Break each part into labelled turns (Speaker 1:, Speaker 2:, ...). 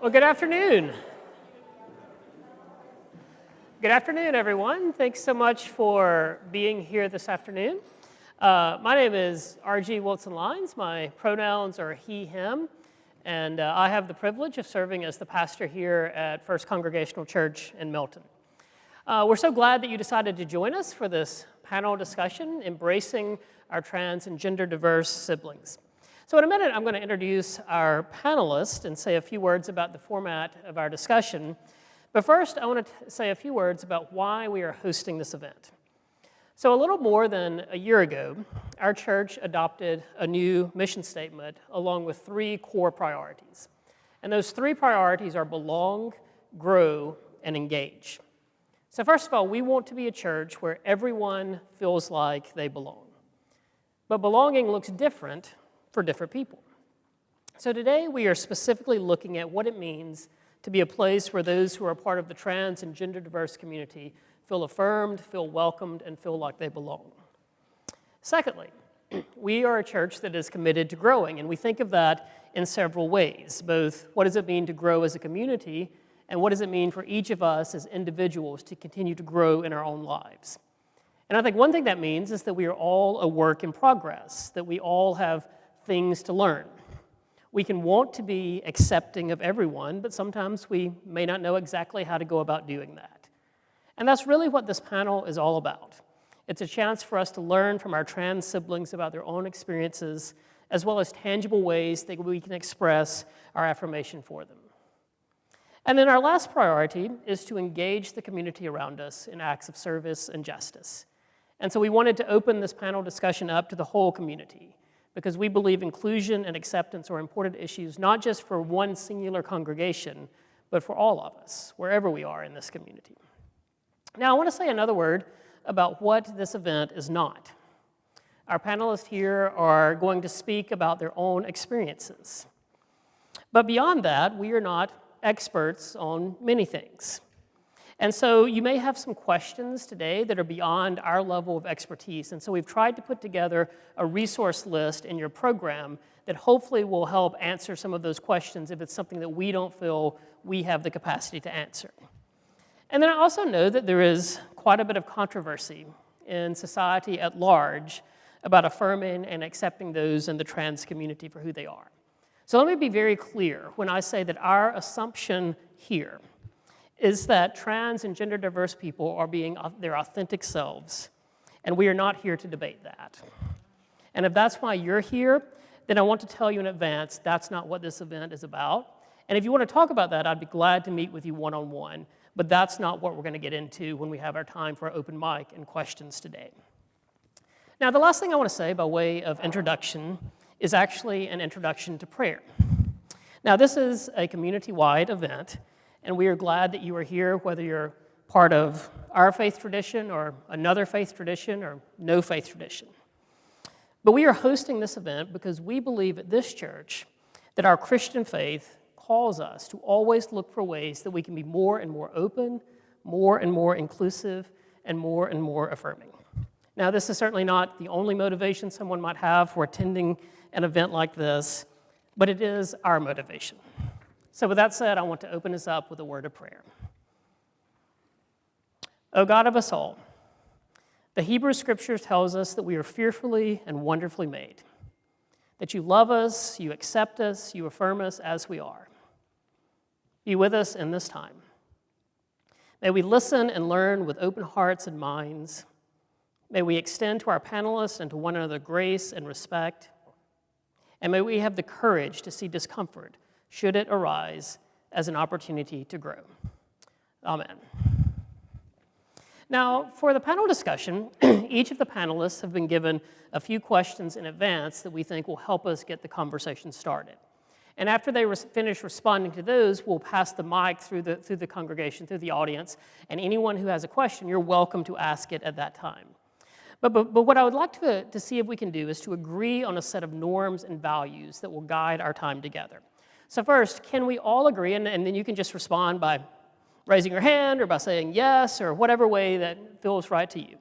Speaker 1: Well, good afternoon. Good afternoon, everyone. Thanks so much for being here this afternoon. My name is R.G. Wilson-Lyons. My pronouns are he, him, and I have the privilege of serving as the pastor here at First Congregational Church in Milton. We're so glad that you decided to join us for this panel discussion, Embracing Our Trans and Gender Diverse Siblings. So in a minute, I'm going to introduce our panelists and say a few words about the format of our discussion. But first, I want to say a few words about why we are hosting this event. So a little more than a year ago, our church adopted a new mission statement along with three core priorities. And those three priorities are belong, grow, and engage. So first of all, we want to be a church where everyone feels like they belong. But belonging looks different for different people. So today we are specifically looking at what it means to be a place where those who are part of the trans and gender diverse community feel affirmed, feel welcomed, and feel like they belong. Secondly, we are a church that is committed to growing, and we think of that in several ways, both what does it mean to grow as a community, and what does it mean for each of us as individuals to continue to grow in our own lives. And I think one thing that means is that we are all a work in progress, that we all have things to learn. We can want to be accepting of everyone, but sometimes we may not know exactly how to go about doing that. And that's really what this panel is all about. It's a chance for us to learn from our trans siblings about their own experiences, as well as tangible ways that we can express our affirmation for them. And then our last priority is to engage the community around us in acts of service and justice. And so we wanted to open this panel discussion up to the whole community, because we believe inclusion and acceptance are important issues, not just for one singular congregation, but for all of us, wherever we are in this community. Now, I want to say another word about what this event is not. Our panelists here are going to speak about their own experiences. But beyond that, we are not experts on many things. And so you may have some questions today that are beyond our level of expertise. And so we've tried to put together a resource list in your program that hopefully will help answer some of those questions if it's something that we don't feel we have the capacity to answer. And then I also know that there is quite a bit of controversy in society at large about affirming and accepting those in the trans community for who they are. So let me be very clear when I say that our assumption here is that trans and gender diverse people are being their authentic selves, and we are not here to debate that. And if that's why you're here, then I want to tell you in advance that's not what this event is about. And if you want to talk about that, I'd be glad to meet with you one-on-one, but that's not what we're going to get into when we have our time for open mic and questions today. Now, the last thing I want to say by way of introduction is actually an introduction to prayer. Now, this is a community-wide event, and we are glad that you are here, whether you're part of our faith tradition or another faith tradition or no faith tradition. But we are hosting this event because we believe at this church that our Christian faith calls us to always look for ways that we can be more and more open, more and more inclusive, and more affirming. Now, this is certainly not the only motivation someone might have for attending an event like this, but it is our motivation. So with that said, I want to open us up with a word of prayer. O God of us all, the Hebrew Scripture tells us that we are fearfully and wonderfully made, that you love us, you accept us, you affirm us as we are. Be with us in this time. May we listen and learn with open hearts and minds. May we extend to our panelists and to one another grace and respect. And may we have the courage to see discomfort should it arise as an opportunity to grow. Amen. Now, for the panel discussion, each of the panelists have been given a few questions in advance that we think will help us get the conversation started. And after they finish responding to those, we'll pass the mic through the congregation, through the audience, and anyone who has a question, you're welcome to ask it at that time. But what I would like to see if we can do is to agree on a set of norms and values that will guide our time together. So first, can we all agree, and then you can just respond by raising your hand or by saying yes or whatever way that feels right to you.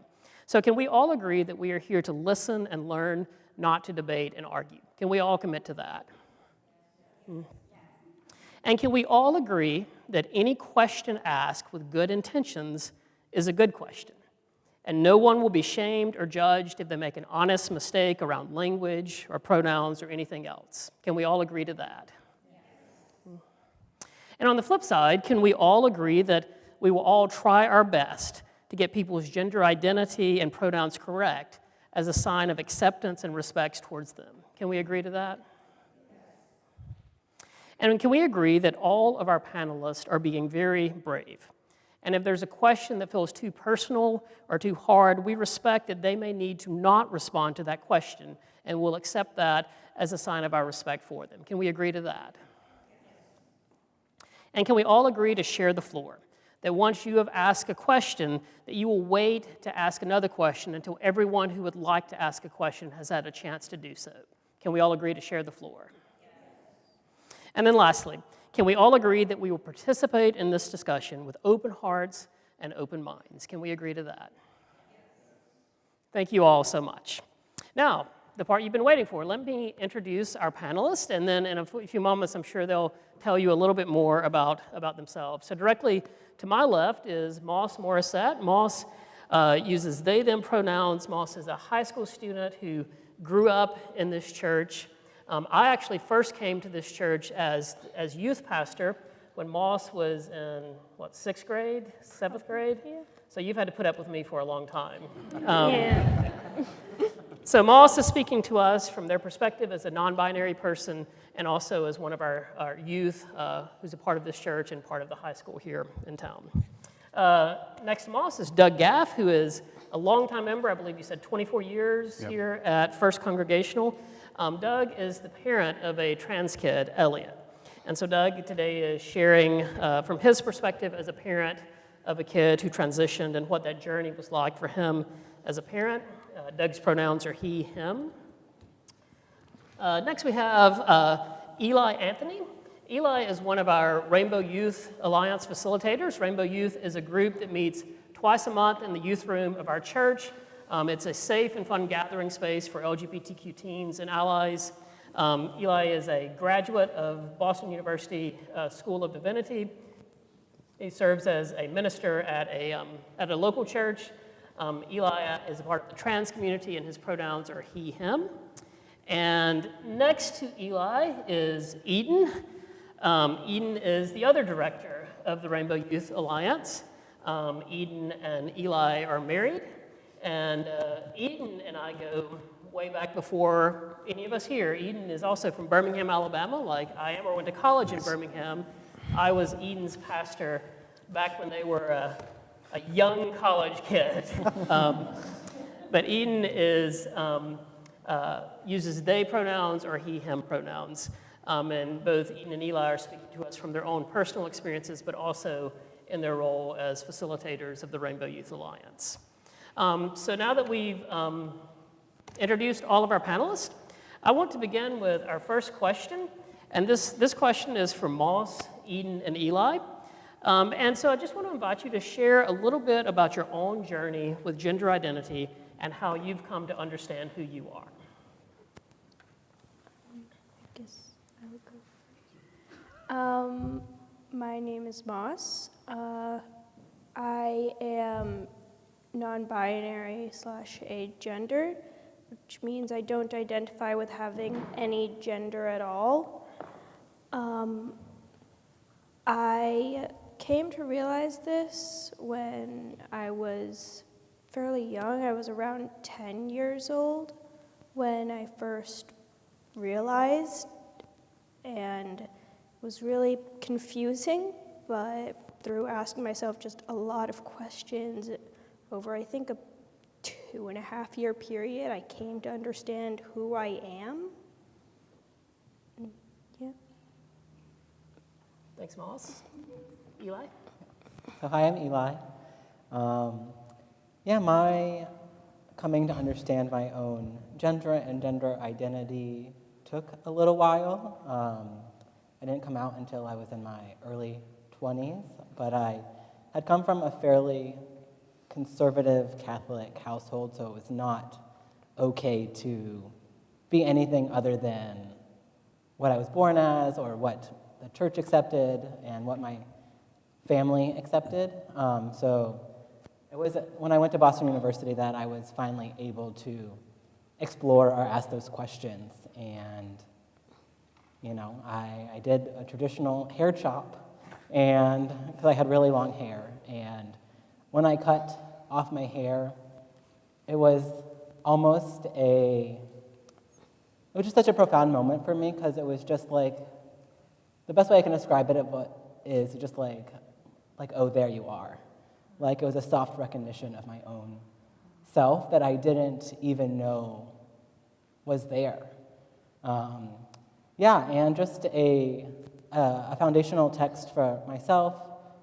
Speaker 1: So can we all agree that we are here to listen and learn, not to debate and argue? Can we all commit to that? And can we all agree that any question asked with good intentions is a good question? And no one will be shamed or judged if they make an honest mistake around language or pronouns or anything else. Can we all agree to that? Yes. And on the flip side, can we all agree that we will all try our best to get people's gender identity and pronouns correct as a sign of acceptance and respect towards them? Can we agree to that? Yes. And can we agree that all of our panelists are being very brave? And if there's a question that feels too personal or too hard, we respect that they may need to not respond to that question, and we'll accept that as a sign of our respect for them. Can we agree to that? And can we all agree to share the floor? That once you have asked a question, that you will wait to ask another question until everyone who would like to ask a question has had a chance to do so. Can we all agree to share the floor? And then lastly, can we all agree that we will participate in this discussion with open hearts and open minds? Can we agree to that? Thank you all so much. Now, the part you've been waiting for. Let me introduce our panelists, and then in a few moments, I'm sure they'll tell you a little bit more about themselves. So directly to my left is Moss Morissette. Moss uses they, them pronouns. Moss is a high school student who grew up in this church. I actually first came to this church as youth pastor when Moss was in, sixth grade, seventh grade? Yeah. So you've had to put up with me for a long time. Yeah. So Moss is speaking to us from their perspective as a non-binary person and also as one of our youth who's a part of this church and part of the high school here in town. Next to Moss is Doug Gaff, who is a longtime member, I believe you said 24 years here at First Congregational. Doug is the parent of a trans kid, Elliot. And so Doug today is sharing from his perspective as a parent of a kid who transitioned and what that journey was like for him as a parent. Doug's pronouns are he, him. Next we have Eli Anthony. Eli is one of our Rainbow Youth Alliance facilitators. Rainbow Youth is a group that meets twice a month in the youth room of our church. It's a safe and fun gathering space for LGBTQ teens and allies. Eli is a graduate of Boston University School of Divinity. He serves as a minister at a local church. Eli is a part of the trans community, and his pronouns are he, him. And next to Eli is Eden. Eden is the other director of the Rainbow Youth Alliance. Eden and Eli are married. And Eden and I go way back before any of us here. Eden is also from Birmingham, Alabama, like I am, or went to college in Birmingham. I was Eden's pastor back when they were a young college kid. But Eden uses they pronouns or he, him pronouns. And both Eden and Eli are speaking to us from their own personal experiences, but also in their role as facilitators of the Rainbow Youth Alliance. So now that we've introduced all of our panelists, I want to begin with our first question. And this question is for Moss, Eden, and Eli. And so I just want to invite you to share a little bit about your own journey with gender identity and how you've come to understand who you are.
Speaker 2: I guess I would go first. My name is Moss. I am non-binary / agender, which means I don't identify with having any gender at all. I came to realize this when I was fairly young. I was around 10 years old when I first realized, and it was really confusing, but through asking myself just a lot of questions over, I think, a 2.5-year period, I came to understand who I am. Yeah.
Speaker 1: Thanks, Moss. Eli?
Speaker 3: So hi, I'm Eli. My coming to understand my own gender and gender identity took a little while. I didn't come out until I was in my early 20s, but I had come from a fairly conservative Catholic household, so it was not okay to be anything other than what I was born as or what the church accepted and what my family accepted. So it was when I went to Boston University that I was finally able to explore or ask those questions. And, I did a traditional hair chop, and because I had really long hair. And when I cut off my hair, it was just such a profound moment for me, because it was just like, the best way I can describe it is just like, oh, there you are. Like, it was a soft recognition of my own self that I didn't even know was there. And just a foundational text for myself.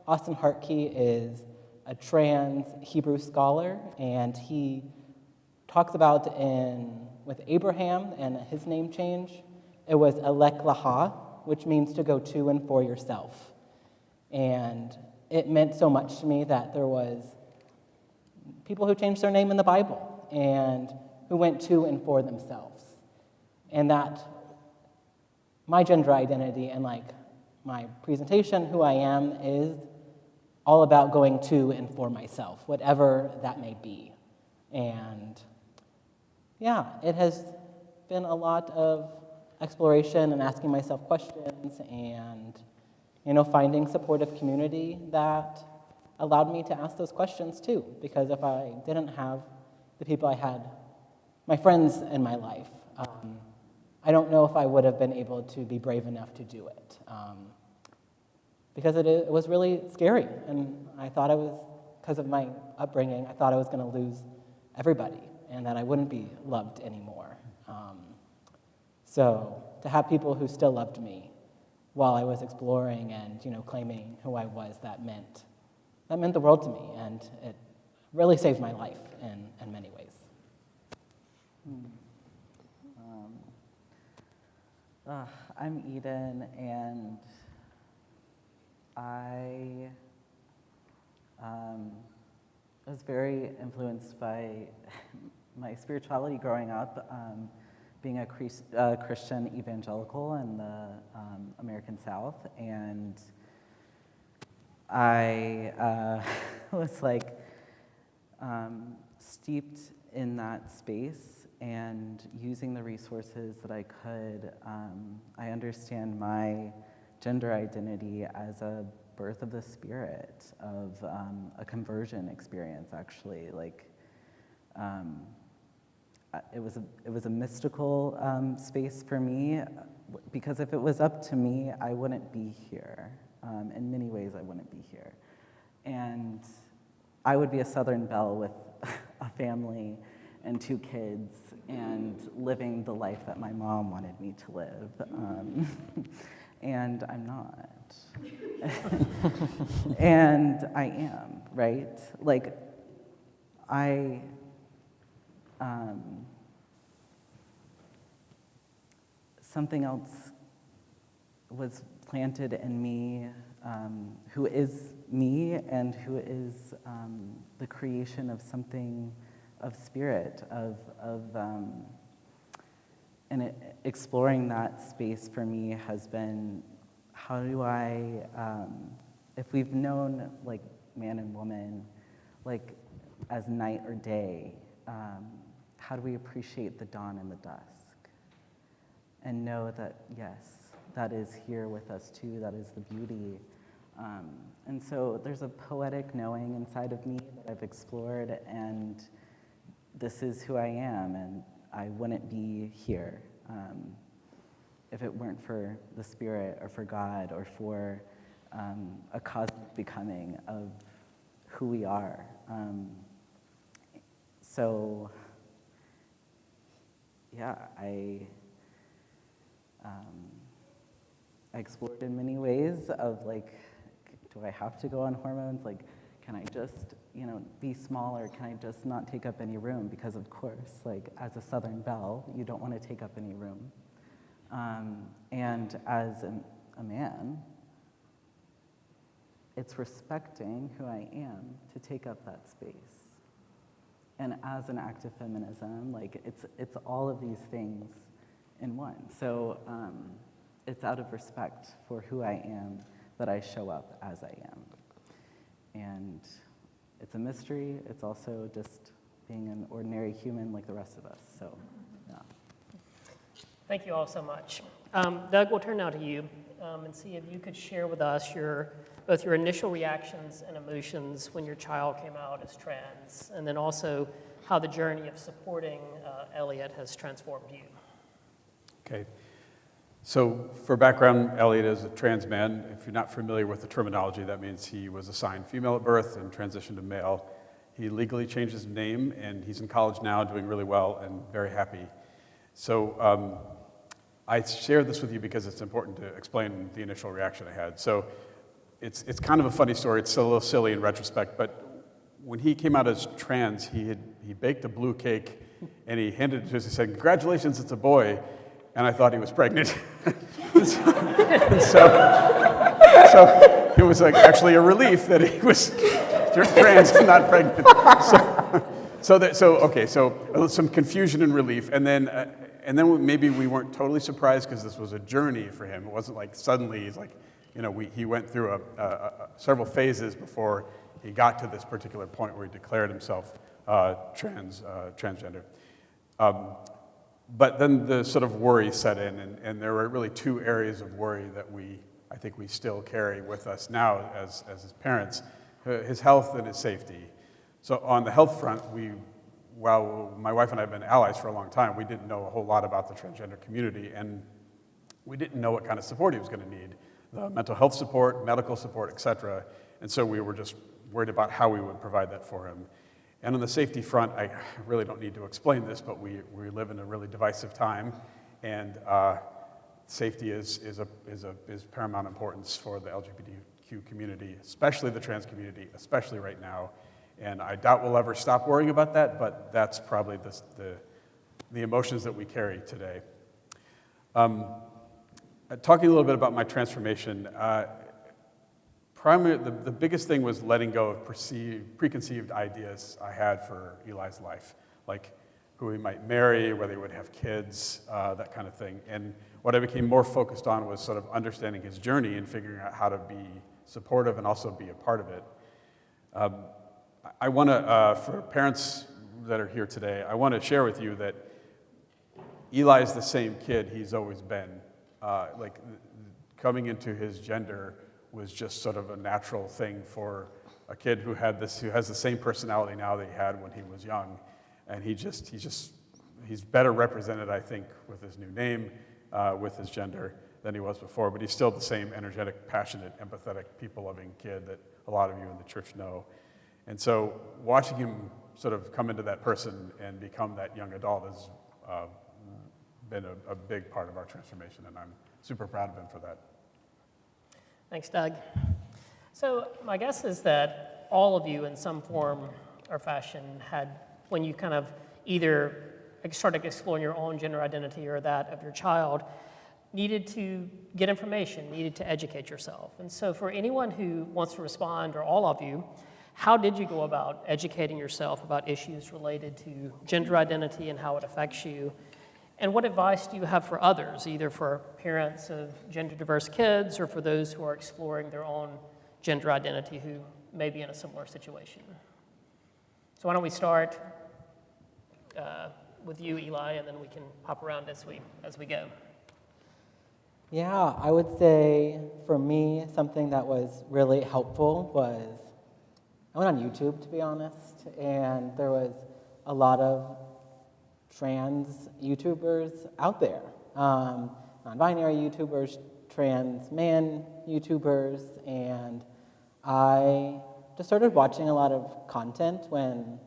Speaker 3: Austin Hartke is a trans Hebrew scholar, and he talks about with Abraham and his name change, it was Elek Laha, which means to go to and for yourself. And it meant so much to me that there was people who changed their name in the Bible and who went to and for themselves. And that my gender identity and my presentation, who I am, is all about going to and for myself, whatever that may be. And it has been a lot of exploration and asking myself questions and, finding supportive community that allowed me to ask those questions too. Because if I didn't have the people I had, my friends in my life, I don't know if I would have been able to be brave enough to do it. Because it was really scary. And I thought because of my upbringing, I thought I was going to lose everybody and that I wouldn't be loved anymore. So to have people who still loved me while I was exploring and claiming who I was, that meant the world to me, and it really saved my life in many ways.
Speaker 4: I'm Eden, and I was very influenced by my spirituality growing up, being a Christian evangelical in the American South, and I was steeped in that space and using the resources that I could. I understand my gender identity as a birth of the spirit, of a conversion experience, actually. It was a mystical space for me, because if it was up to me, I wouldn't be here. In many ways, I wouldn't be here. And I would be a Southern belle with a family and 2 kids and living the life that my mom wanted me to live. And I'm not. And I am, right? Something else was planted in me, who is me and who is the creation of something of spirit, and exploring that space for me has been, how do I, if we've known man and woman, as night or day, how do we appreciate the dawn and the dusk? And know that, yes, that is here with us too, that is the beauty. And so there's a poetic knowing inside of me that I've explored, and this is who I am, and I wouldn't be here if it weren't for the Spirit or for God or for a cosmic becoming of who we are. So, yeah, I explored in many ways of do I have to go on hormones? Can I just, be smaller? Can I just not take up any room? Because of course, as a Southern belle, you don't want to take up any room. And as a man, it's respecting who I am to take up that space. And as an act of feminism, it's all of these things in one. So it's out of respect for who I am that I show up as I am. And it's a mystery. It's also just being an ordinary human like the rest of us. So, yeah.
Speaker 1: Thank you all so much. Doug, we'll turn now to you and see if you could share with us both your initial reactions and emotions when your child came out as trans, and then also how the journey of supporting Elliot has transformed you.
Speaker 5: Okay. So for background, Elliot is a trans man. If you're not familiar with the terminology, that means he was assigned female at birth and transitioned to male. He legally changed his name, and he's in college now, doing really well and very happy. So I share this with you because it's important to explain the initial reaction I had. So it's kind of a funny story. It's a little silly in retrospect, but when he came out as trans, he baked a blue cake, and he handed it to us. He said, "Congratulations, it's a boy." And I thought he was pregnant. so it was like actually a relief that he was trans and not pregnant. So some confusion and relief, and then maybe we weren't totally surprised because this was a journey for him. It wasn't like suddenly he's like, he went through several phases before he got to this particular point where he declared himself transgender. But then the sort of worry set in, and there were really two areas of worry that I think we still carry with us now as his parents, his health and his safety. So on the health front, while my wife and I have been allies for a long time, we didn't know a whole lot about the transgender community, and we didn't know what kind of support he was going to need, the mental health support, medical support, et cetera. And so we were just worried about how we would provide that for him. And on the safety front, I really don't need to explain this, but we live in a really divisive time, and safety is paramount importance for the LGBTQ community, especially the trans community, especially right now. And I doubt we'll ever stop worrying about that, but that's probably the emotions that we carry today. Talking a little bit about my transformation, the biggest thing was letting go of preconceived ideas I had for Eli's life, like who he might marry, whether he would have kids, that kind of thing. And what I became more focused on was sort of understanding his journey and figuring out how to be supportive and also be a part of it. I want to, for parents that are here today, I want to share with you that Eli's the same kid he's always been. Coming into his gender was just sort of a natural thing for a kid who has the same personality now that he had when he was young, and he's better represented, I think, with his new name, with his gender than he was before. But he's still the same energetic, passionate, empathetic, people-loving kid that a lot of you in the church know. And so, watching him sort of come into that person and become that young adult has been a big part of our transformation, and I'm super proud of him for that.
Speaker 1: Thanks, Doug. So my guess is that all of you in some form or fashion had, when you kind of either started exploring your own gender identity or that of your child, needed to get information, needed to educate yourself. And so for anyone who wants to respond, or all of you, how did you go about educating yourself about issues related to gender identity and how it affects you? And what advice do you have for others, either for parents of gender-diverse kids or for those who are exploring their own gender identity who may be in a similar situation? So why don't we start with you, Eli, and then we can hop around as we go.
Speaker 3: Yeah, I would say for me, something that was really helpful was, I went on YouTube, to be honest, and there was a lot of trans YouTubers out there, non-binary YouTubers, trans man YouTubers, and I just started watching a lot of content when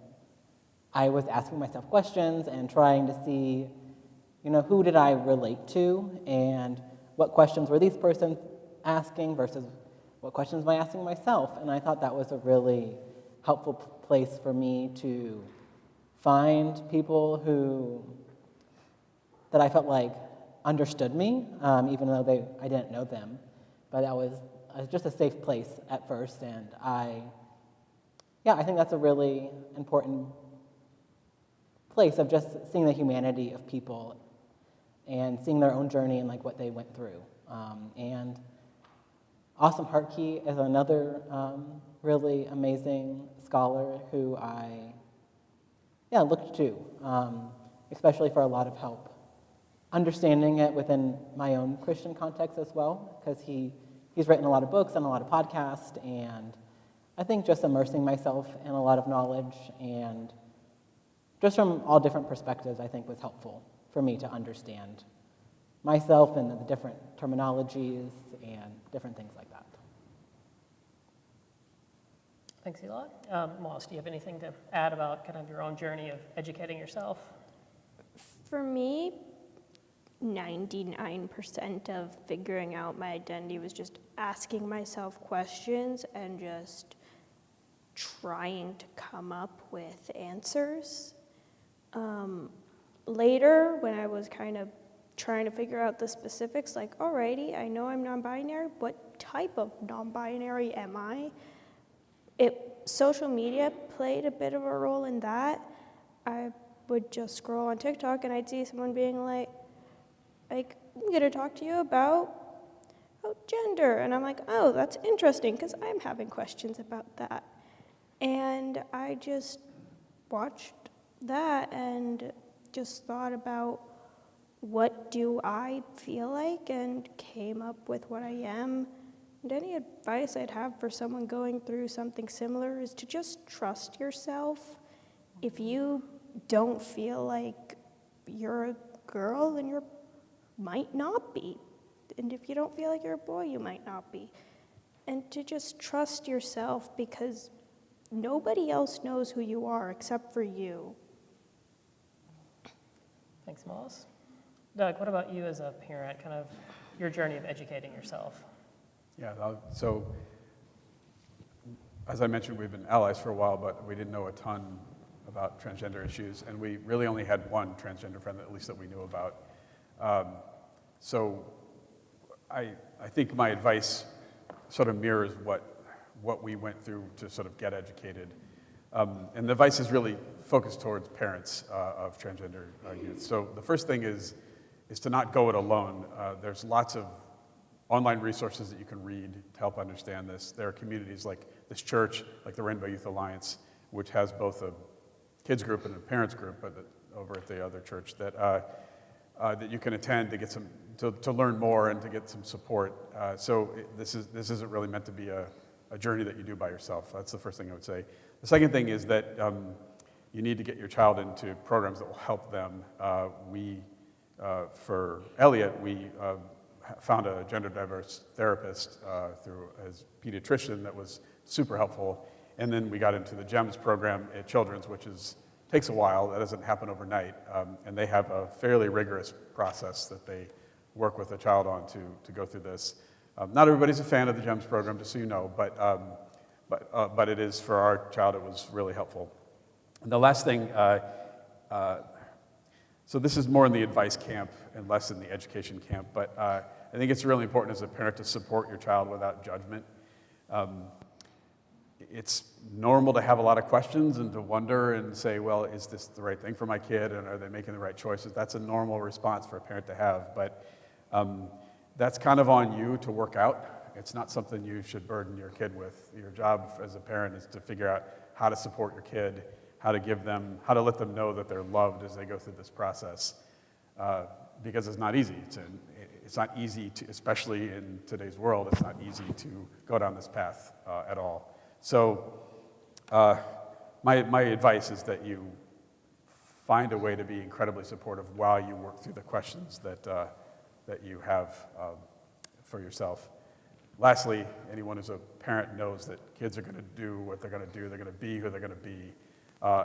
Speaker 3: I was asking myself questions and trying to see, who did I relate to, and what questions were these persons asking versus what questions am I asking myself? And I thought that was a really helpful place for me to find people that I felt like understood me, even though I didn't know them. But that was just a safe place at first, and I think that's a really important place of just seeing the humanity of people and seeing their own journey and like what they went through. And Awesome Hartke is another really amazing scholar who I looked to, especially for a lot of help. Understanding it within my own Christian context as well, because he's written a lot of books and a lot of podcasts, and I think just immersing myself in a lot of knowledge and just from all different perspectives, I think was helpful for me to understand myself and the different terminologies and different things like that.
Speaker 1: Thanks, Eli. Moss, do you have anything to add about kind of your own journey of educating yourself?
Speaker 2: For me, 99% of figuring out my identity was just asking myself questions and just trying to come up with answers. Later, when I was kind of trying to figure out the specifics, like, alrighty, I know I'm non-binary, what type of non-binary am I? Social media played a bit of a role in that. I would just scroll on TikTok and I'd see someone being like, I'm going to talk to you about gender. And I'm like, oh, that's interesting because I'm having questions about that. And I just watched that and just thought about what do I feel like and came up with what I am. And any advice I'd have for someone going through something similar is to just trust yourself. If you don't feel like you're a girl, then you might not be. And if you don't feel like you're a boy, you might not be. And to just trust yourself because nobody else knows who you are except for you.
Speaker 1: Thanks, Moss. Doug, what about you as a parent, kind of your journey of educating yourself?
Speaker 5: Yeah, so as I mentioned, we've been allies for a while, but we didn't know a ton about transgender issues, and we really only had one transgender friend, at least that we knew about. So I think my advice sort of mirrors what we went through to sort of get educated. And the advice is really focused towards parents of transgender youth. So the first thing is to not go it alone. There's lots of online resources that you can read to help understand this. There are communities like this church, like the Rainbow Youth Alliance, which has both a kids group and a parents group over at the other church that you can attend to get to learn more and to get some support. This isn't really meant to be a journey that you do by yourself. That's the first thing I would say. The second thing is that you need to get your child into programs that will help them. For Elliot, we found a gender diverse therapist through his pediatrician that was super helpful. And then we got into the GEMS program at Children's, which takes a while. That doesn't happen overnight. And they have a fairly rigorous process that they work with a child on to go through this. Not everybody's a fan of the GEMS program, just so you know, but it is, for our child, it was really helpful. And the last thing, so this is more in the advice camp and less in the education camp, but I think it's really important as a parent to support your child without judgment. It's normal to have a lot of questions and to wonder and say, well, is this the right thing for my kid, and are they making the right choices? That's a normal response for a parent to have, but that's kind of on you to work out. It's not something you should burden your kid with. Your job as a parent is to figure out how to support your kid, how to let them know that they're loved as they go through this process, because it's not easy. It's not easy to, especially in today's world, it's not easy to go down this path at all. So my advice is that you find a way to be incredibly supportive while you work through the questions that you have for yourself. Lastly, anyone who's a parent knows that kids are going to do what they're going to do. They're going to be who they're going to be.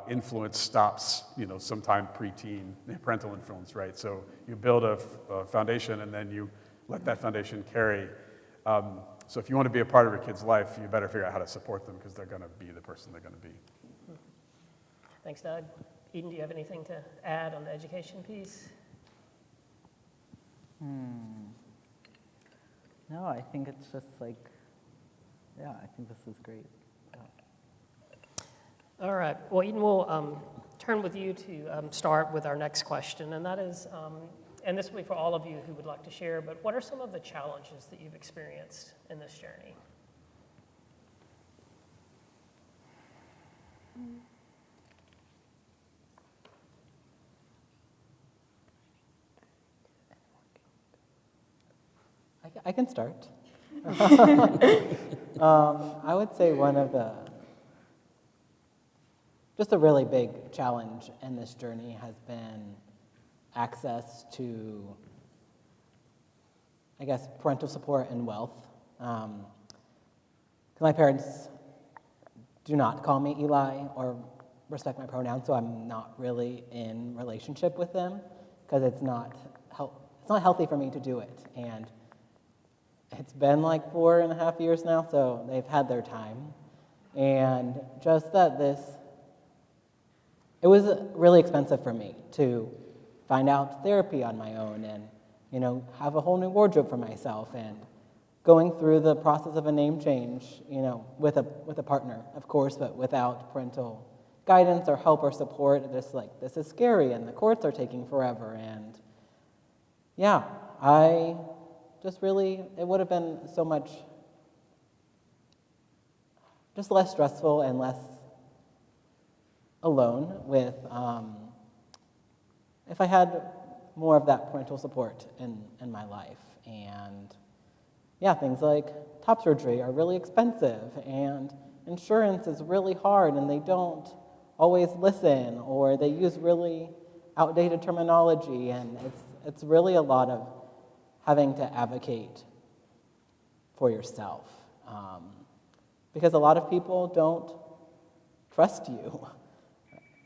Speaker 5: Influence stops, sometime preteen, parental influence, right? So you build a foundation and then you let that foundation carry. So if you want to be a part of your kid's life, you better figure out how to support them because they're going to be the person they're going to be.
Speaker 1: Thanks, Doug. Eden, do you have anything to add on the education piece?
Speaker 4: No, I think it's just I think this is great.
Speaker 1: All right. Well, Eden, we'll turn with you to start with our next question, and that is, and this will be for all of you who would like to share, but what are some of the challenges that you've experienced in this journey?
Speaker 3: I can start. I would say one of just a really big challenge in this journey has been access to, I guess, parental support and wealth. 'Cause my parents do not call me Eli or respect my pronouns, so I'm not really in relationship with them because it's not healthy for me to do it. And it's been like 4.5 years now, so they've had their time. And just that it was really expensive for me to find out therapy on my own and, have a whole new wardrobe for myself and going through the process of a name change, with a partner, of course, but without parental guidance or help or support. Just like, this is scary and the courts are taking forever. And yeah, it would have been so much just less stressful and less alone with if I had more of that parental support in my life. And yeah, things like top surgery are really expensive and insurance is really hard and they don't always listen or they use really outdated terminology, and it's really a lot of having to advocate for yourself because a lot of people don't trust you.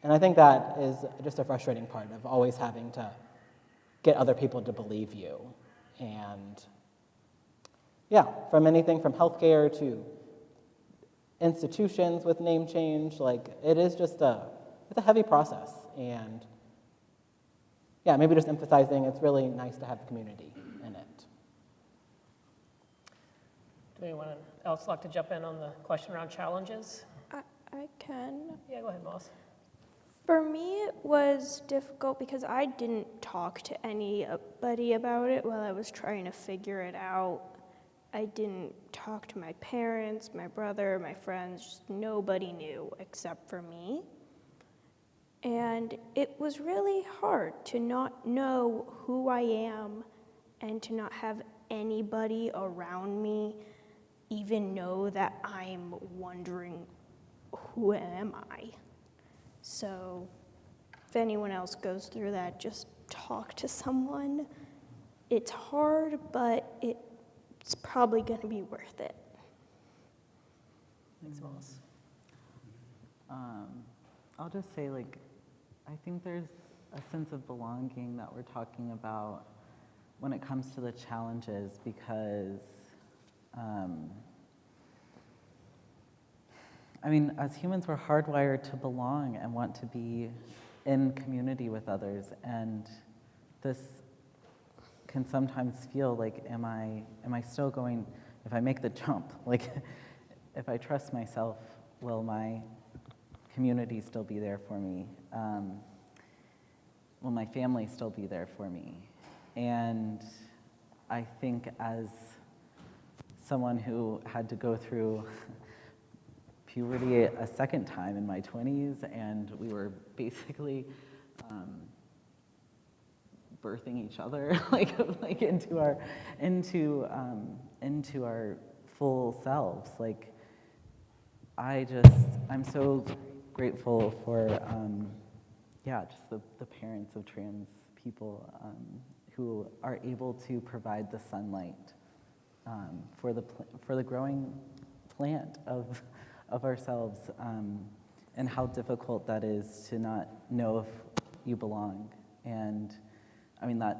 Speaker 3: And I think that is just a frustrating part of always having to get other people to believe you. And yeah, from anything from healthcare to institutions with name change, it is just it's a heavy process. And yeah, maybe just emphasizing it's really nice to have community in it.
Speaker 1: Do anyone else like to jump in on the question around challenges?
Speaker 2: I can.
Speaker 1: Yeah, go ahead, Moss.
Speaker 2: For me, it was difficult because I didn't talk to anybody about it while I was trying to figure it out. I didn't talk to my parents, my brother, my friends, just nobody knew except for me. And it was really hard to not know who I am and to not have anybody around me even know that I'm wondering, who am I? So if anyone else goes through that, just talk to someone. It's hard, but it's probably going to be worth it.
Speaker 1: Thanks, Moss.
Speaker 4: I'll just say, I think there's a sense of belonging that we're talking about when it comes to the challenges because, as humans, we're hardwired to belong and want to be in community with others, and this can sometimes feel like, am I still going, if I make the jump, if I trust myself, will my community still be there for me? Will my family still be there for me? And I think as someone who had to go through puberty a second time in my 20s, and we were basically birthing each other into our full selves. I'm so grateful for just the parents of trans people who are able to provide the sunlight for the growing plant of ourselves, and how difficult that is to not know if you belong. And that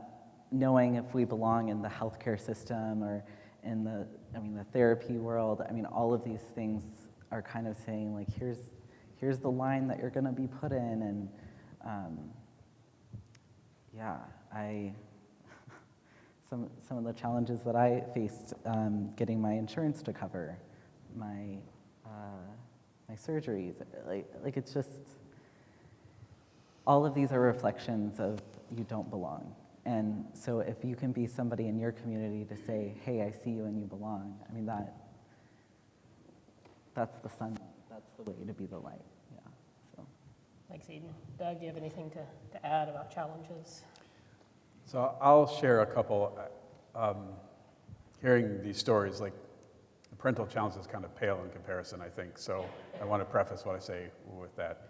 Speaker 4: knowing if we belong in the healthcare system or in the therapy world, all of these things are kind of saying, here's the line that you're going to be put in. And some of the challenges that I faced getting my insurance to cover my surgeries, it's just, all of these are reflections of you don't belong. And so if you can be somebody in your community to say, hey, I see you and you belong, I mean, that's the sun, that's the way to be the light, yeah, so.
Speaker 1: Thanks, Eden. Doug, do you have anything to add about challenges?
Speaker 5: So I'll share a couple. Hearing these stories, like the parental challenges kind of pale in comparison, I think. So I want to preface what I say with that.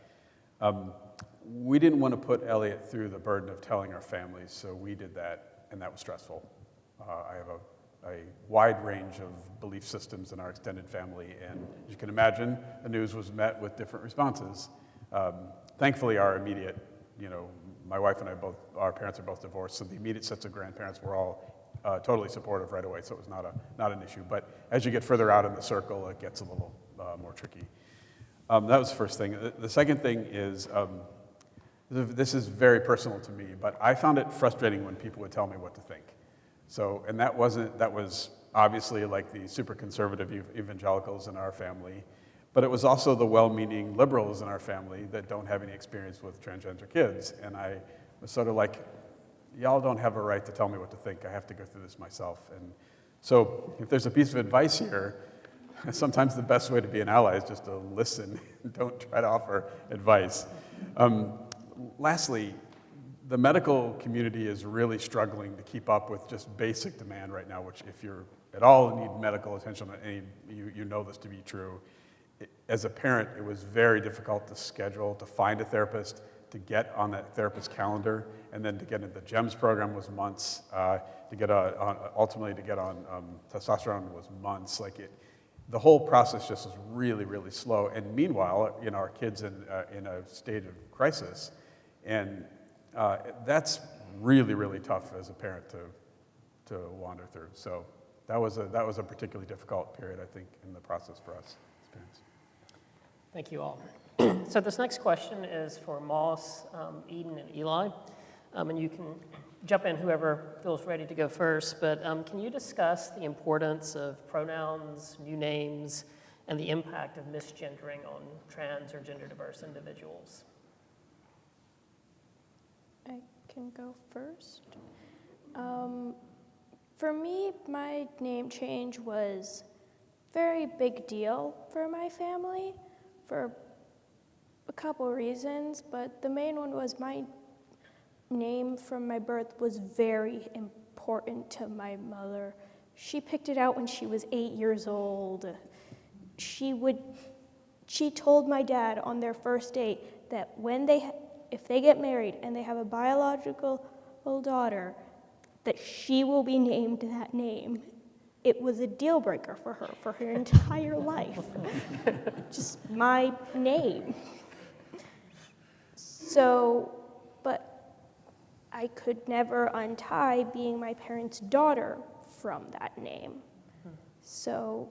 Speaker 5: We didn't want to put Elliot through the burden of telling our families, so we did that, and that was stressful. I have a wide range of belief systems in our extended family, and as you can imagine, the news was met with different responses. Thankfully, our immediate, my wife and I our parents are both divorced, so the immediate sets of grandparents were all totally supportive right away, so it was not an issue. But as you get further out in the circle, it gets a little more tricky. That was the first thing. The second thing is, this is very personal to me, but I found it frustrating when people would tell me what to think. So, and that was obviously like the super conservative evangelicals in our family, but it was also the well-meaning liberals in our family that don't have any experience with transgender kids. And I was sort of like, y'all don't have a right to tell me what to think. I have to go through this myself. And so if there's a piece of advice here, sometimes the best way to be an ally is just to listen and don't try to offer advice. Lastly, the medical community is really struggling to keep up with just basic demand right now, which if you're at all need medical attention, you know this to be true. As a parent, it was very difficult to schedule, to find a therapist, to get on that therapist's calendar, and then to get into the GEMS program was months. Ultimately to get on testosterone was months. The whole process just is really, really slow. And meanwhile, our kids in a state of crisis, and that's really, really tough as a parent to wander through. So that was a particularly difficult period, I think, in the process for us as parents.
Speaker 1: Thank you all. So this next question is for Moss, Eden, and Eli. And you can jump in, whoever feels ready to go first. But can you discuss the importance of pronouns, new names, and the impact of misgendering on trans or gender diverse individuals?
Speaker 2: I can go first. For me, my name change was a very big deal for my family for a couple reasons, but the main one was my name from my birth was very important to my mother. She picked it out when she was 8 years old. She told my dad on their first date that if they get married and they have a biological daughter, that she will be named that name. It was a deal breaker for her entire life. Just my name. So, but I could never untie being my parents' daughter from that name. So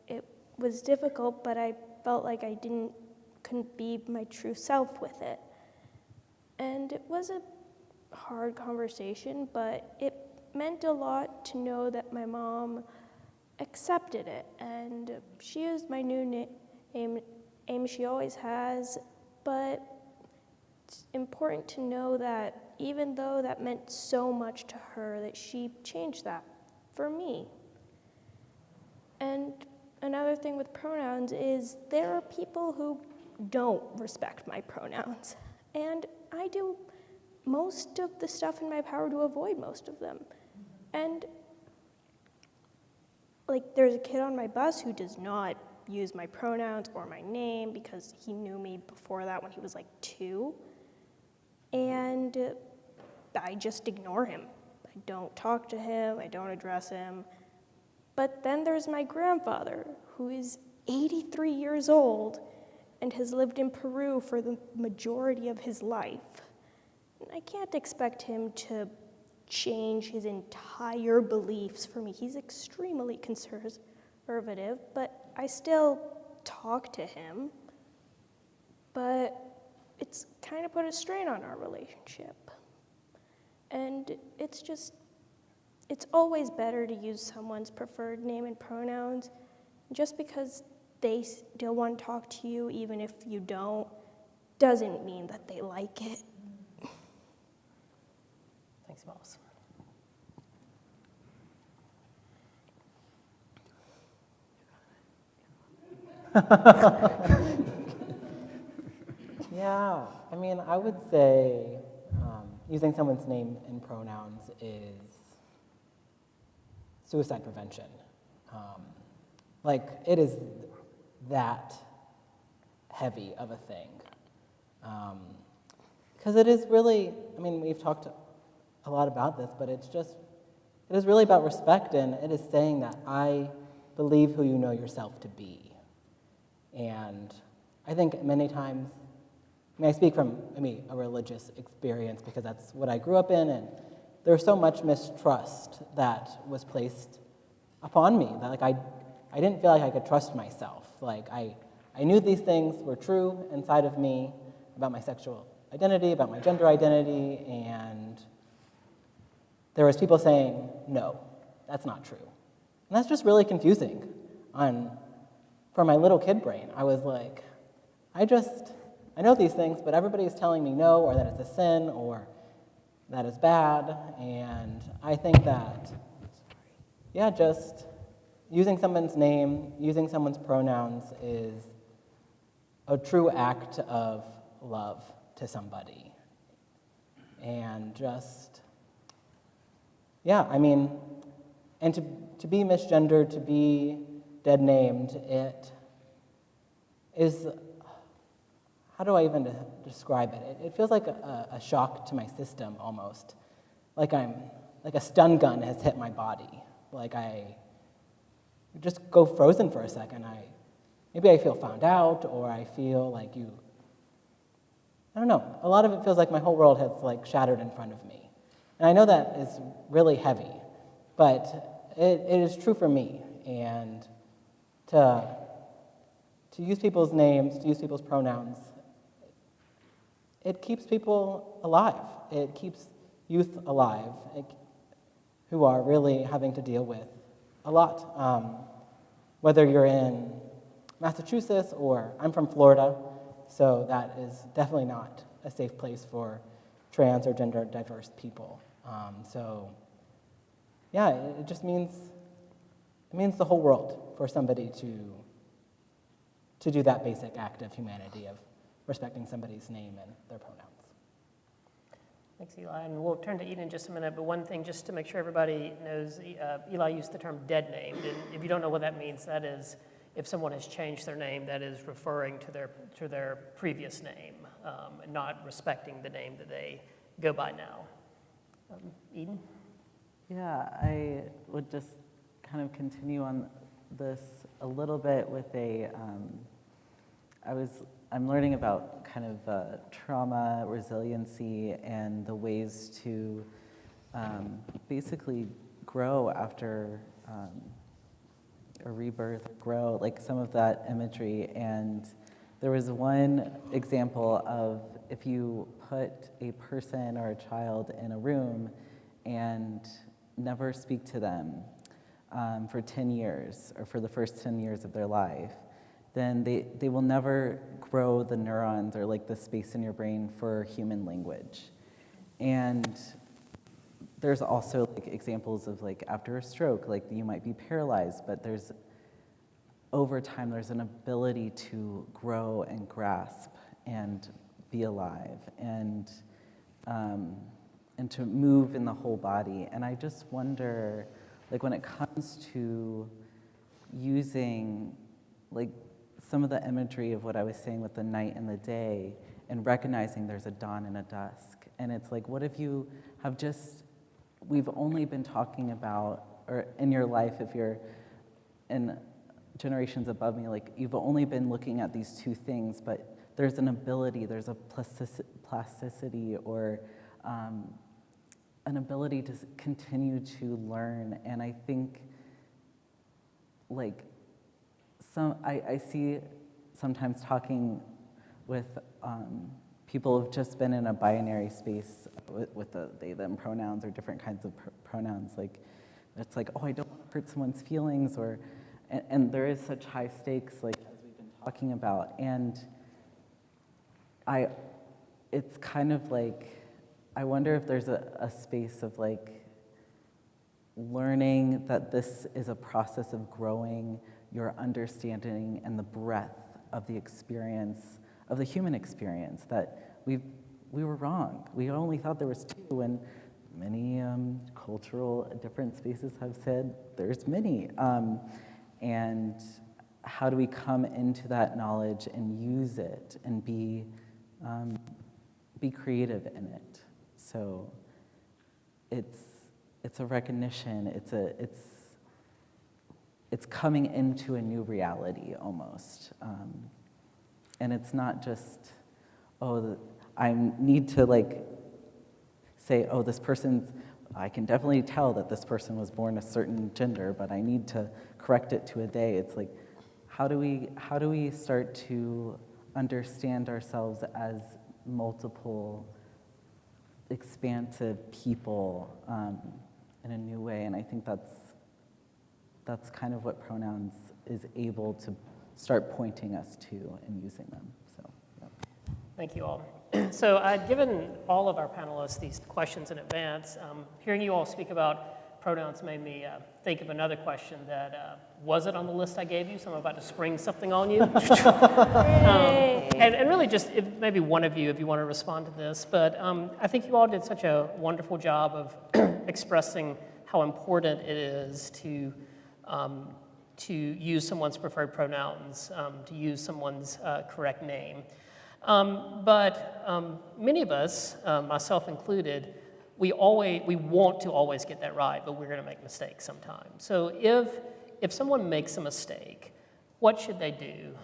Speaker 2: it was difficult, but I felt like I couldn't be my true self with it. And it was a hard conversation, but it meant a lot to know that my mom accepted it, and she used my new name she always has, but it's important to know that even though that meant so much to her, that she changed that for me. And another thing with pronouns is there are people who don't respect my pronouns, and I do most of the stuff in my power to avoid most of them. And there's a kid on my bus who does not use my pronouns or my name because he knew me before that when he was 2. And I just ignore him. I don't talk to him, I don't address him. But then there's my grandfather, who is 83 years old and has lived in Peru for the majority of his life. And I can't expect him to change his entire beliefs for me. He's extremely conservative, but I still talk to him. But it's kind of put a strain on our relationship. And it's always better to use someone's preferred name and pronouns. Just because they still want to talk to you, even if you don't, doesn't mean that they like it.
Speaker 1: Thanks, Moss.
Speaker 3: Yeah, I mean, I would say using someone's name and pronouns is suicide prevention. Like, it is that heavy of a thing. Because it is really, I mean, we've talked a lot about this, but it is really about respect, and it is saying that I believe who you know yourself to be. And I think many times, I mean, I speak from, a religious experience because that's what I grew up in, and there was so much mistrust that was placed upon me that, like, I didn't feel like I could trust myself. Like, I knew these things were true inside of me about my sexual identity, about my gender identity, and there was people saying, no, that's not true. And that's just really confusing. For my little kid brain, I was like, I know these things, but everybody's telling me no, or that it's a sin, or that it's bad, and I think that, yeah, just using someone's name, using someone's pronouns is a true act of love to somebody. And just, yeah, I mean, and to be misgendered, to be dead named, it is, how do I even describe it? It feels like a shock to my system almost. Like a stun gun has hit my body. Like I just go frozen for a second. Maybe I feel found out, or I feel like I don't know. A lot of it feels like my whole world has like shattered in front of me. And I know that is really heavy, but it is true for me. And to use people's names, to use people's pronouns, it keeps people alive. It keeps youth alive who are really having to deal with a lot. Whether you're in Massachusetts or I'm from Florida, so that is definitely not a safe place for trans or gender diverse people. So yeah, it just means the whole world for somebody to do that basic act of humanity of respecting somebody's name and their pronouns.
Speaker 1: Thanks, Eli. And we'll turn to Eden in just a minute, but one thing just to make sure everybody knows, Eli used the term dead named, and if you don't know what that means, that is if someone has changed their name, that is referring to their previous name, and not respecting the name that they go by now. Eden?
Speaker 4: Yeah, I would just kind of continue on this a little bit with I'm learning about kind of trauma, resiliency, and the ways to basically grow after a rebirth, grow, like some of that imagery. And there was one example of if you put a person or a child in a room and never speak to them for 10 years, or for the first 10 years of their life, then they will never grow the neurons or like the space in your brain for human language. And there's also like examples of like after a stroke, like you might be paralyzed, but over time there's an ability to grow and grasp and be alive and to move in the whole body. And I just wonder, like when it comes to using like some of the imagery of what I was saying with the night and the day, and recognizing there's a dawn and a dusk. And it's like, what if you have we've only been talking about, or in your life, if you're in generations above me, like you've only been looking at these two things, but there's an ability, there's a plasticity, or an ability to continue to learn. And I think, like, I see sometimes talking with people who've just been in a binary space with the they, them pronouns or different kinds of pronouns. Like, it's like, oh, I don't want to hurt someone's feelings, and there is such high stakes, like, as we've been talking about. And it's kind of like, I wonder if there's a space of like learning that this is a process of growing your understanding and the breadth of the experience, of the human experience, that we were wrong. We only thought there was two, and many cultural different spaces have said there's many. And how do we come into that knowledge and use it and be creative in it? So it's a recognition. It's coming into a new reality almost, and it's not just I need to like say, oh, this person's. I can definitely tell that this person was born a certain gender, but I need to correct it to a they. It's like, how do we start to understand ourselves as multiple, expansive people in a new way? And I think that's kind of what pronouns is able to start pointing us to and using them. So, yeah.
Speaker 1: Thank you all. So I'd given all of our panelists these questions in advance. Hearing you all speak about pronouns made me think of another question that wasn't on the list I gave you, so I'm about to spring something on you. And really just, maybe one of you, if you want to respond to this, but I think you all did such a wonderful job of expressing how important it is to use someone's preferred pronouns, to use someone's correct name. But many of us, myself included, we want to always get that right, but we're going to make mistakes sometimes. So if someone makes a mistake, what should they do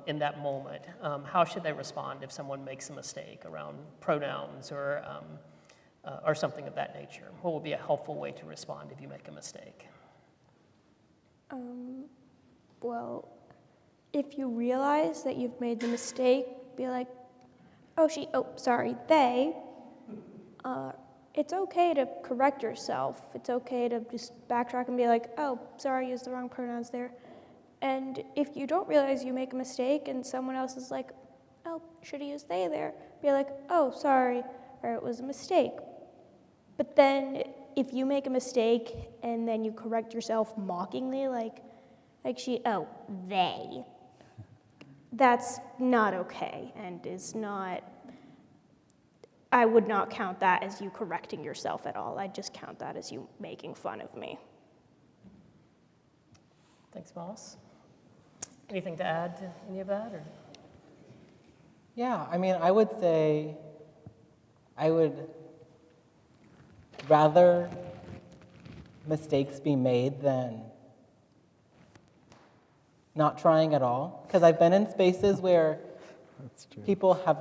Speaker 1: in that moment? How should they respond if someone makes a mistake around pronouns or something of that nature? What would be a helpful way to respond if you make a mistake?
Speaker 2: Well, if you realize that you've made the mistake, be like, they. It's okay to correct yourself. It's okay to just backtrack and be like, oh, sorry, I used the wrong pronouns there. And if you don't realize you make a mistake and someone else is like, oh, should have used they there, be like, oh, sorry, or it was a mistake. But then if you make a mistake and then you correct yourself mockingly, like they, that's not okay and is not, I would not count that as you correcting yourself at all. I'd just count that as you making fun of me.
Speaker 1: Thanks, Moss. Anything to add to any of that? Or?
Speaker 3: Yeah, I mean, I would say I would rather mistakes be made than not trying at all. Because I've been in spaces where people have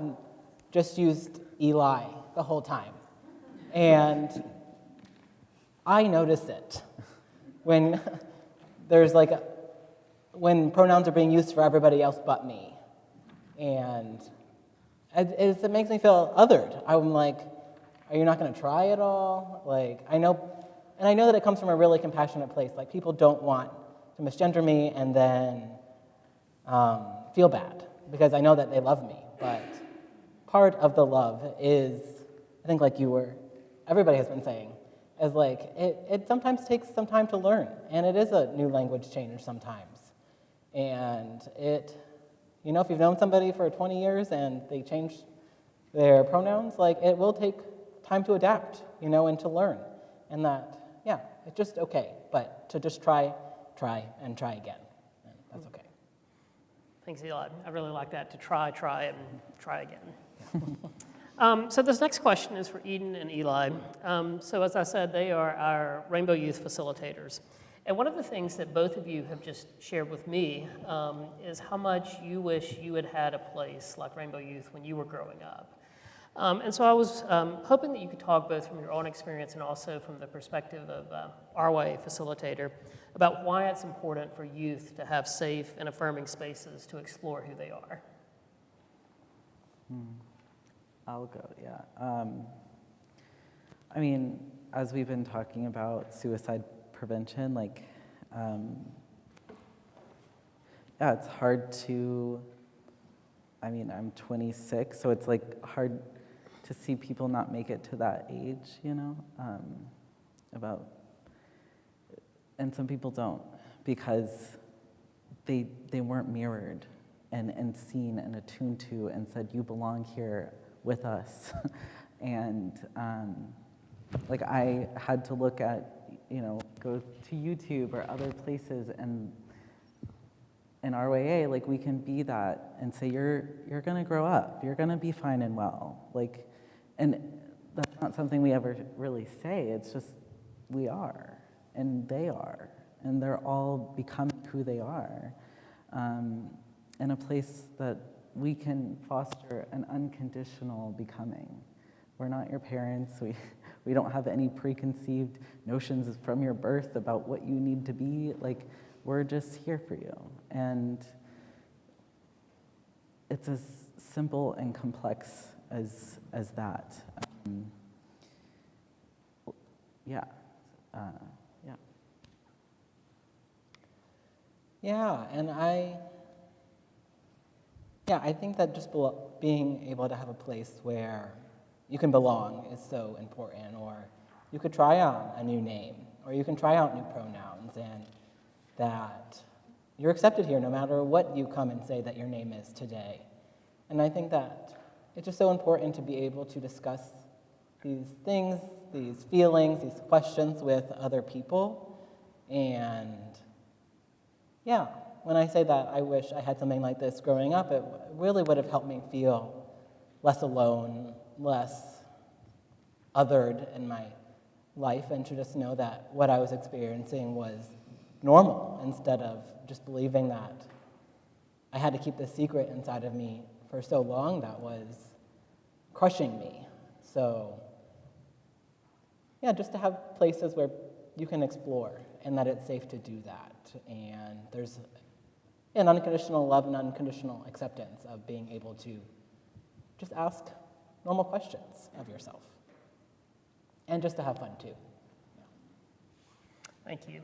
Speaker 3: just used Eli the whole time. And I notice it when there's when pronouns are being used for everybody else but me. And it makes me feel othered. I'm like, are you not going to try at all? I know that it comes from a really compassionate place. Like, people don't want to misgender me and then feel bad, because I know that they love me. But part of the love is, I think everybody has been saying, is it sometimes takes some time to learn, and it is a new language change sometimes. And if you've known somebody for 20 years and they change their pronouns, it will take time to adapt, and to learn. And that, it's just okay. But to just try, and try again. And that's okay.
Speaker 1: Thanks, Eli. I really like that, to try, and try again. So this next question is for Eden and Eli. So as I said, they are our Rainbow Youth facilitators. And one of the things that both of you have just shared with me is how much you wish you had had a place like Rainbow Youth when you were growing up. And so I was hoping that you could talk both from your own experience and also from the perspective of RYA facilitator about why it's important for youth to have safe and affirming spaces to explore who they are.
Speaker 4: I'll go, yeah. I mean, as we've been talking about suicide prevention, it's hard to, I'm 26, so it's hard to see people not make it to that age, and some people don't, because they weren't mirrored and seen and attuned to and said, you belong here with us. And like I had to look at, go to YouTube or other places, and in RYA, like we can be that and say, you're gonna grow up, you're gonna be fine and well. Like, and that's not something we ever really say, it's just we are, and they are, and they're all becoming who they are. In a place that we can foster an unconditional becoming. We're not your parents, we don't have any preconceived notions from your birth about what you need to be. Like, we're just here for you. And it's as simple and complex as that. Yeah.
Speaker 3: Yeah, and I think that just being able to have a place where you can belong is so important. Or you could try out a new name, or you can try out new pronouns, and that you're accepted here no matter what you come and say that your name is today. And I think that it's just so important to be able to discuss these things, these feelings, these questions with other people. And yeah, when I say that I wish I had something like this growing up, it really would have helped me feel less alone, less othered in my life, and to just know that what I was experiencing was normal, instead of just believing that I had to keep this secret inside of me for so long that was crushing me. So yeah, just to have places where you can explore and that it's safe to do that. And there's an unconditional love and unconditional acceptance of being able to just ask normal questions of yourself. And just to have fun too. Yeah.
Speaker 1: Thank you.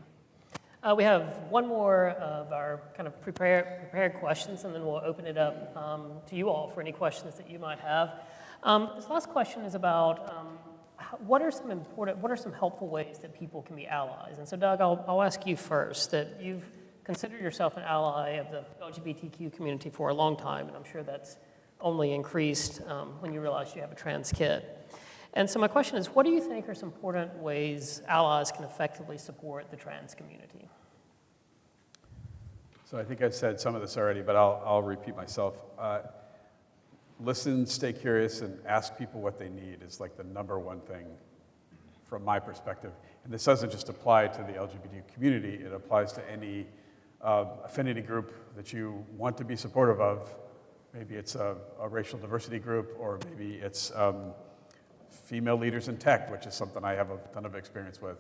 Speaker 1: We have one more of our kind of prepared questions, and then we'll open it up to you all for any questions that you might have. This last question is about what are some helpful ways that people can be allies? And so, Doug, I'll ask you first, that you've considered yourself an ally of the LGBTQ community for a long time, and I'm sure that's only increased when you realize you have a trans kid. And so my question is, what do you think are some important ways allies can effectively support the trans community?
Speaker 5: So I think I've said some of this already, but I'll repeat myself. Listen, stay curious, and ask people what they need is like the number one thing from my perspective. And this doesn't just apply to the LGBT community, it applies to any affinity group that you want to be supportive of. Maybe it's a racial diversity group, or maybe it's female leaders in tech, which is something I have a ton of experience with.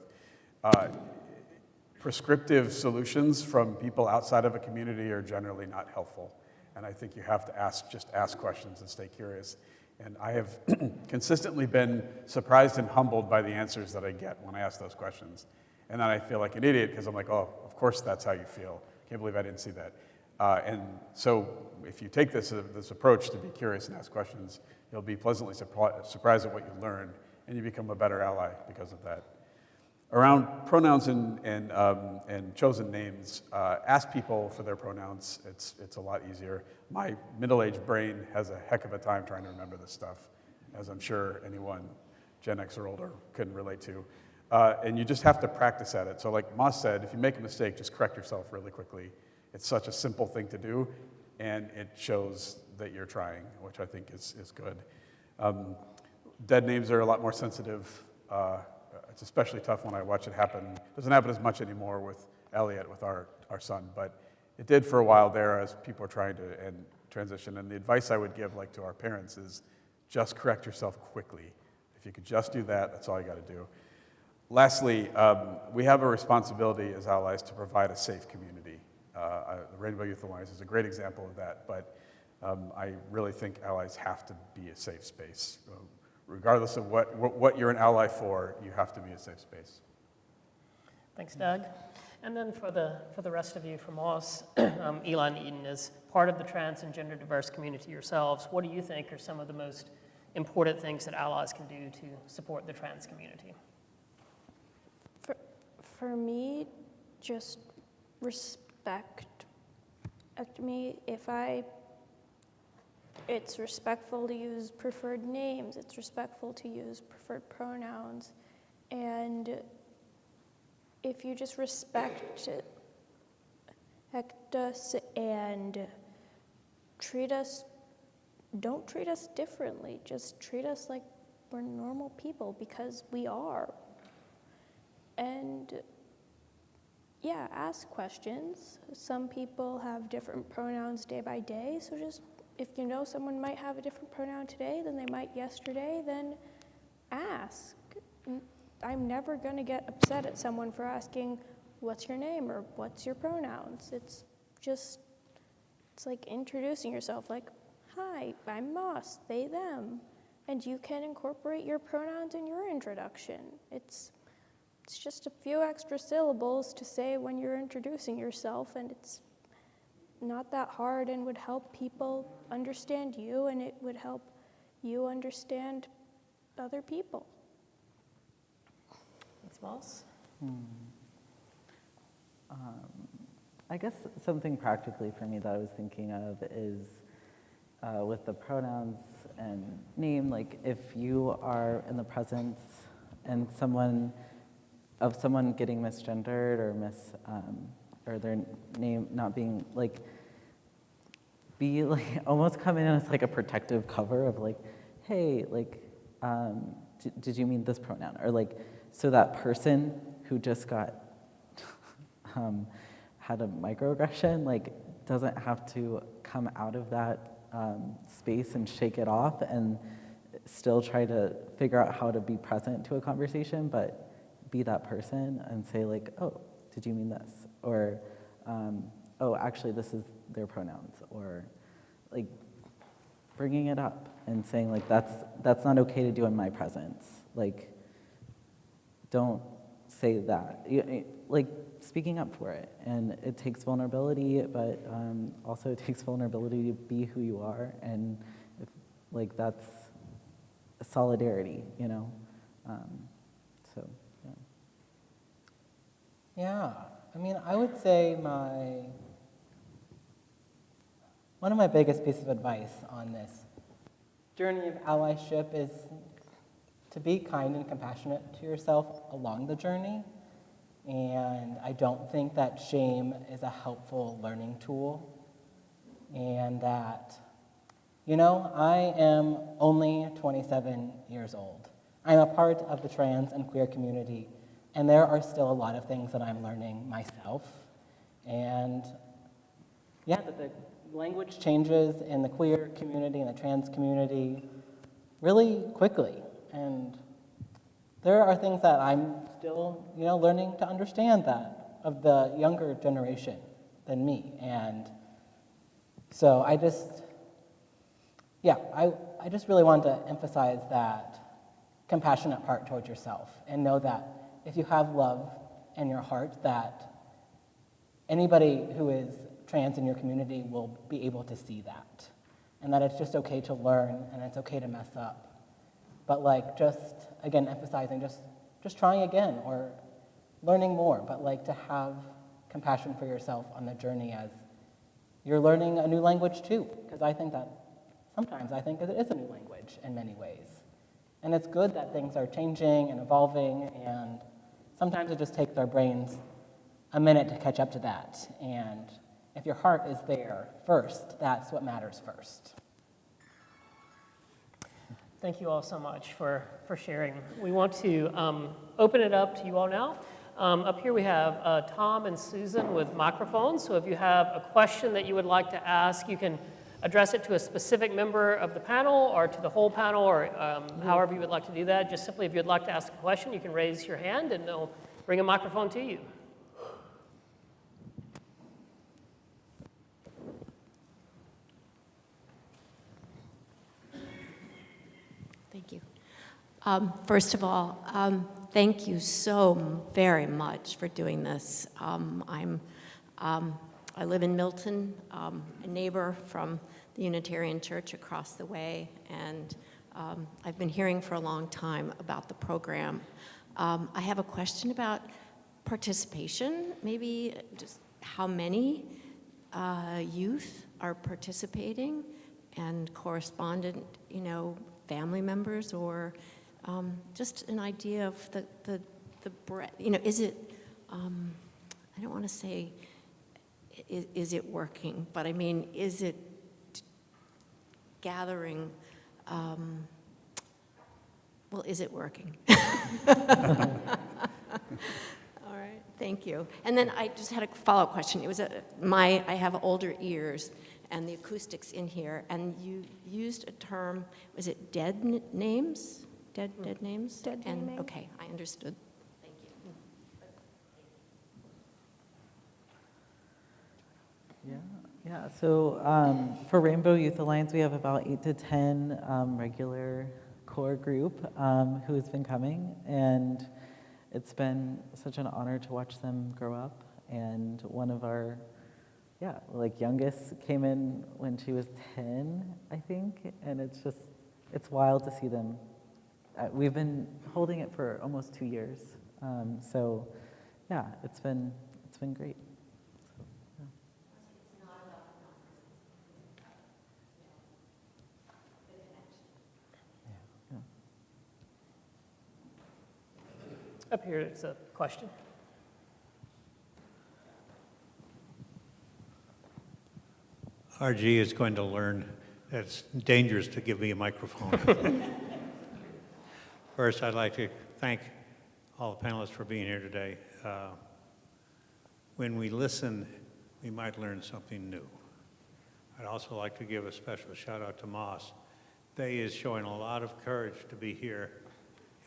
Speaker 5: Prescriptive solutions from people outside of a community are generally not helpful. And I think you have to ask questions and stay curious. And I have consistently been surprised and humbled by the answers that I get when I ask those questions. And then I feel like an idiot because I'm like, oh, of course that's how you feel. Can't believe I didn't see that. And so if you take this approach to be curious and ask questions, you'll be pleasantly surprised at what you learn, and you become a better ally because of that. Around pronouns and chosen names, ask people for their pronouns. It's a lot easier. My middle-aged brain has a heck of a time trying to remember this stuff, as I'm sure anyone Gen X or older can relate to. And you just have to practice at it. So like Moss said, if you make a mistake, just correct yourself really quickly. It's such a simple thing to do, and it shows that you're trying, which I think is good. Dead names are a lot more sensitive. It's especially tough when I watch it happen. It doesn't happen as much anymore with Elliot, with our son, but it did for a while there as people are trying to transition. And the advice I would give, like to our parents, is just correct yourself quickly. If you could just do that, that's all you got to do. Lastly, we have a responsibility as allies to provide a safe community. The Rainbow Youth Alliance is a great example of that, but I really think allies have to be a safe space. Regardless of what you're an ally for, you have to be a safe space.
Speaker 1: Thanks, Doug. And then for the rest of you from Moss, Eli and Eden, as part of the trans and gender diverse community yourselves, what do you think are some of the most important things that allies can do to support the trans community?
Speaker 2: For me, just respect up to me if it's respectful to use preferred names, it's respectful to use preferred pronouns, and if you just respect us and don't treat us differently, just treat us like we're normal people, because we are. And yeah, ask questions. Some people have different pronouns day by day, so just if you know someone might have a different pronoun today than they might yesterday, then ask. I'm never going to get upset at someone for asking, what's your name or what's your pronouns? It's like introducing yourself, like, hi, I'm Moss, they, them. And you can incorporate your pronouns in your introduction. It's just a few extra syllables to say when you're introducing yourself, and it's not that hard and would help people understand you, and it would help you understand other people.
Speaker 1: Thanks, Moss.
Speaker 4: I guess something practically for me that I was thinking of is with the pronouns and name, like if you are in the presence and someone getting misgendered or their name not being like, be like, almost come in as like a protective cover of like, hey, like, did you mean this pronoun? Or like, so that person who just got, had a microaggression, like, doesn't have to come out of that space and shake it off and still try to figure out how to be present to a conversation, but be that person and say like, oh, did you mean this? Or, oh, actually this is their pronouns. Or like bringing it up and saying like, that's not okay to do in my presence. Like, don't say that. Like speaking up for it. And it takes vulnerability, but also it takes vulnerability to be who you are. And if, like that's solidarity, you know? So, yeah.
Speaker 3: Yeah, I mean, I would say one of my biggest pieces of advice on this journey of allyship is to be kind and compassionate to yourself along the journey. And I don't think that shame is a helpful learning tool. And that, you know, I am only 27 years old. I'm a part of the trans and queer community, and there are still a lot of things that I'm learning myself. And yeah, that the language changes in the queer community and the trans community really quickly. And there are things that I'm still, you know, learning to understand that of the younger generation than me. And so I just really want to emphasize that compassionate part towards yourself, and know that if you have love in your heart, that anybody who is trans in your community will be able to see that, and that it's just okay to learn and it's okay to mess up. But like, just again emphasizing just trying again or learning more, but like to have compassion for yourself on the journey as you're learning a new language too, because I think it is a new language in many ways. And it's good that things are changing and evolving, and sometimes it just takes our brains a minute to catch up to that. And if your heart is there first, that's what matters first.
Speaker 1: Thank you all so much for sharing. We want to open it up to you all now. Up here we have Tom and Susan with microphones, so if you have a question that you would like to ask, you can address it to a specific member of the panel or to the whole panel, or however you would like to do that. Just simply, if you'd like to ask a question, you can raise your hand and they'll bring a microphone to you.
Speaker 6: Thank you. First of all, thank you so very much for doing this. I live in Milton, a neighbor from the Unitarian Church across the way, and I've been hearing for a long time about the program. I have a question about participation, maybe just how many youth are participating and correspondent, family members, or just an idea of the breadth, is it, I don't want to say, is it working, but I mean, is it gathering, is it working? All right, thank you. And then I just had a follow-up question. It was I have older ears, and the acoustics in here, and you used a term, was it dead names? Dead names?
Speaker 2: Dead naming.
Speaker 6: Okay, I understood. Thank you.
Speaker 4: Yeah. So for Rainbow Youth Alliance, we have about 8 to 10 regular core group who has been coming, and it's been such an honor to watch them grow up. And one of our youngest came in when she was 10, I think, and it's wild to see them. We've been holding it for almost 2 years, so yeah, it's been great. So, yeah.
Speaker 1: Up here, it's a question.
Speaker 7: RG is going to learn that it's dangerous to give me a microphone. First, I'd like to thank all the panelists for being here today. When we listen, we might learn something new. I'd also like to give a special shout out to Moss. They is showing a lot of courage to be here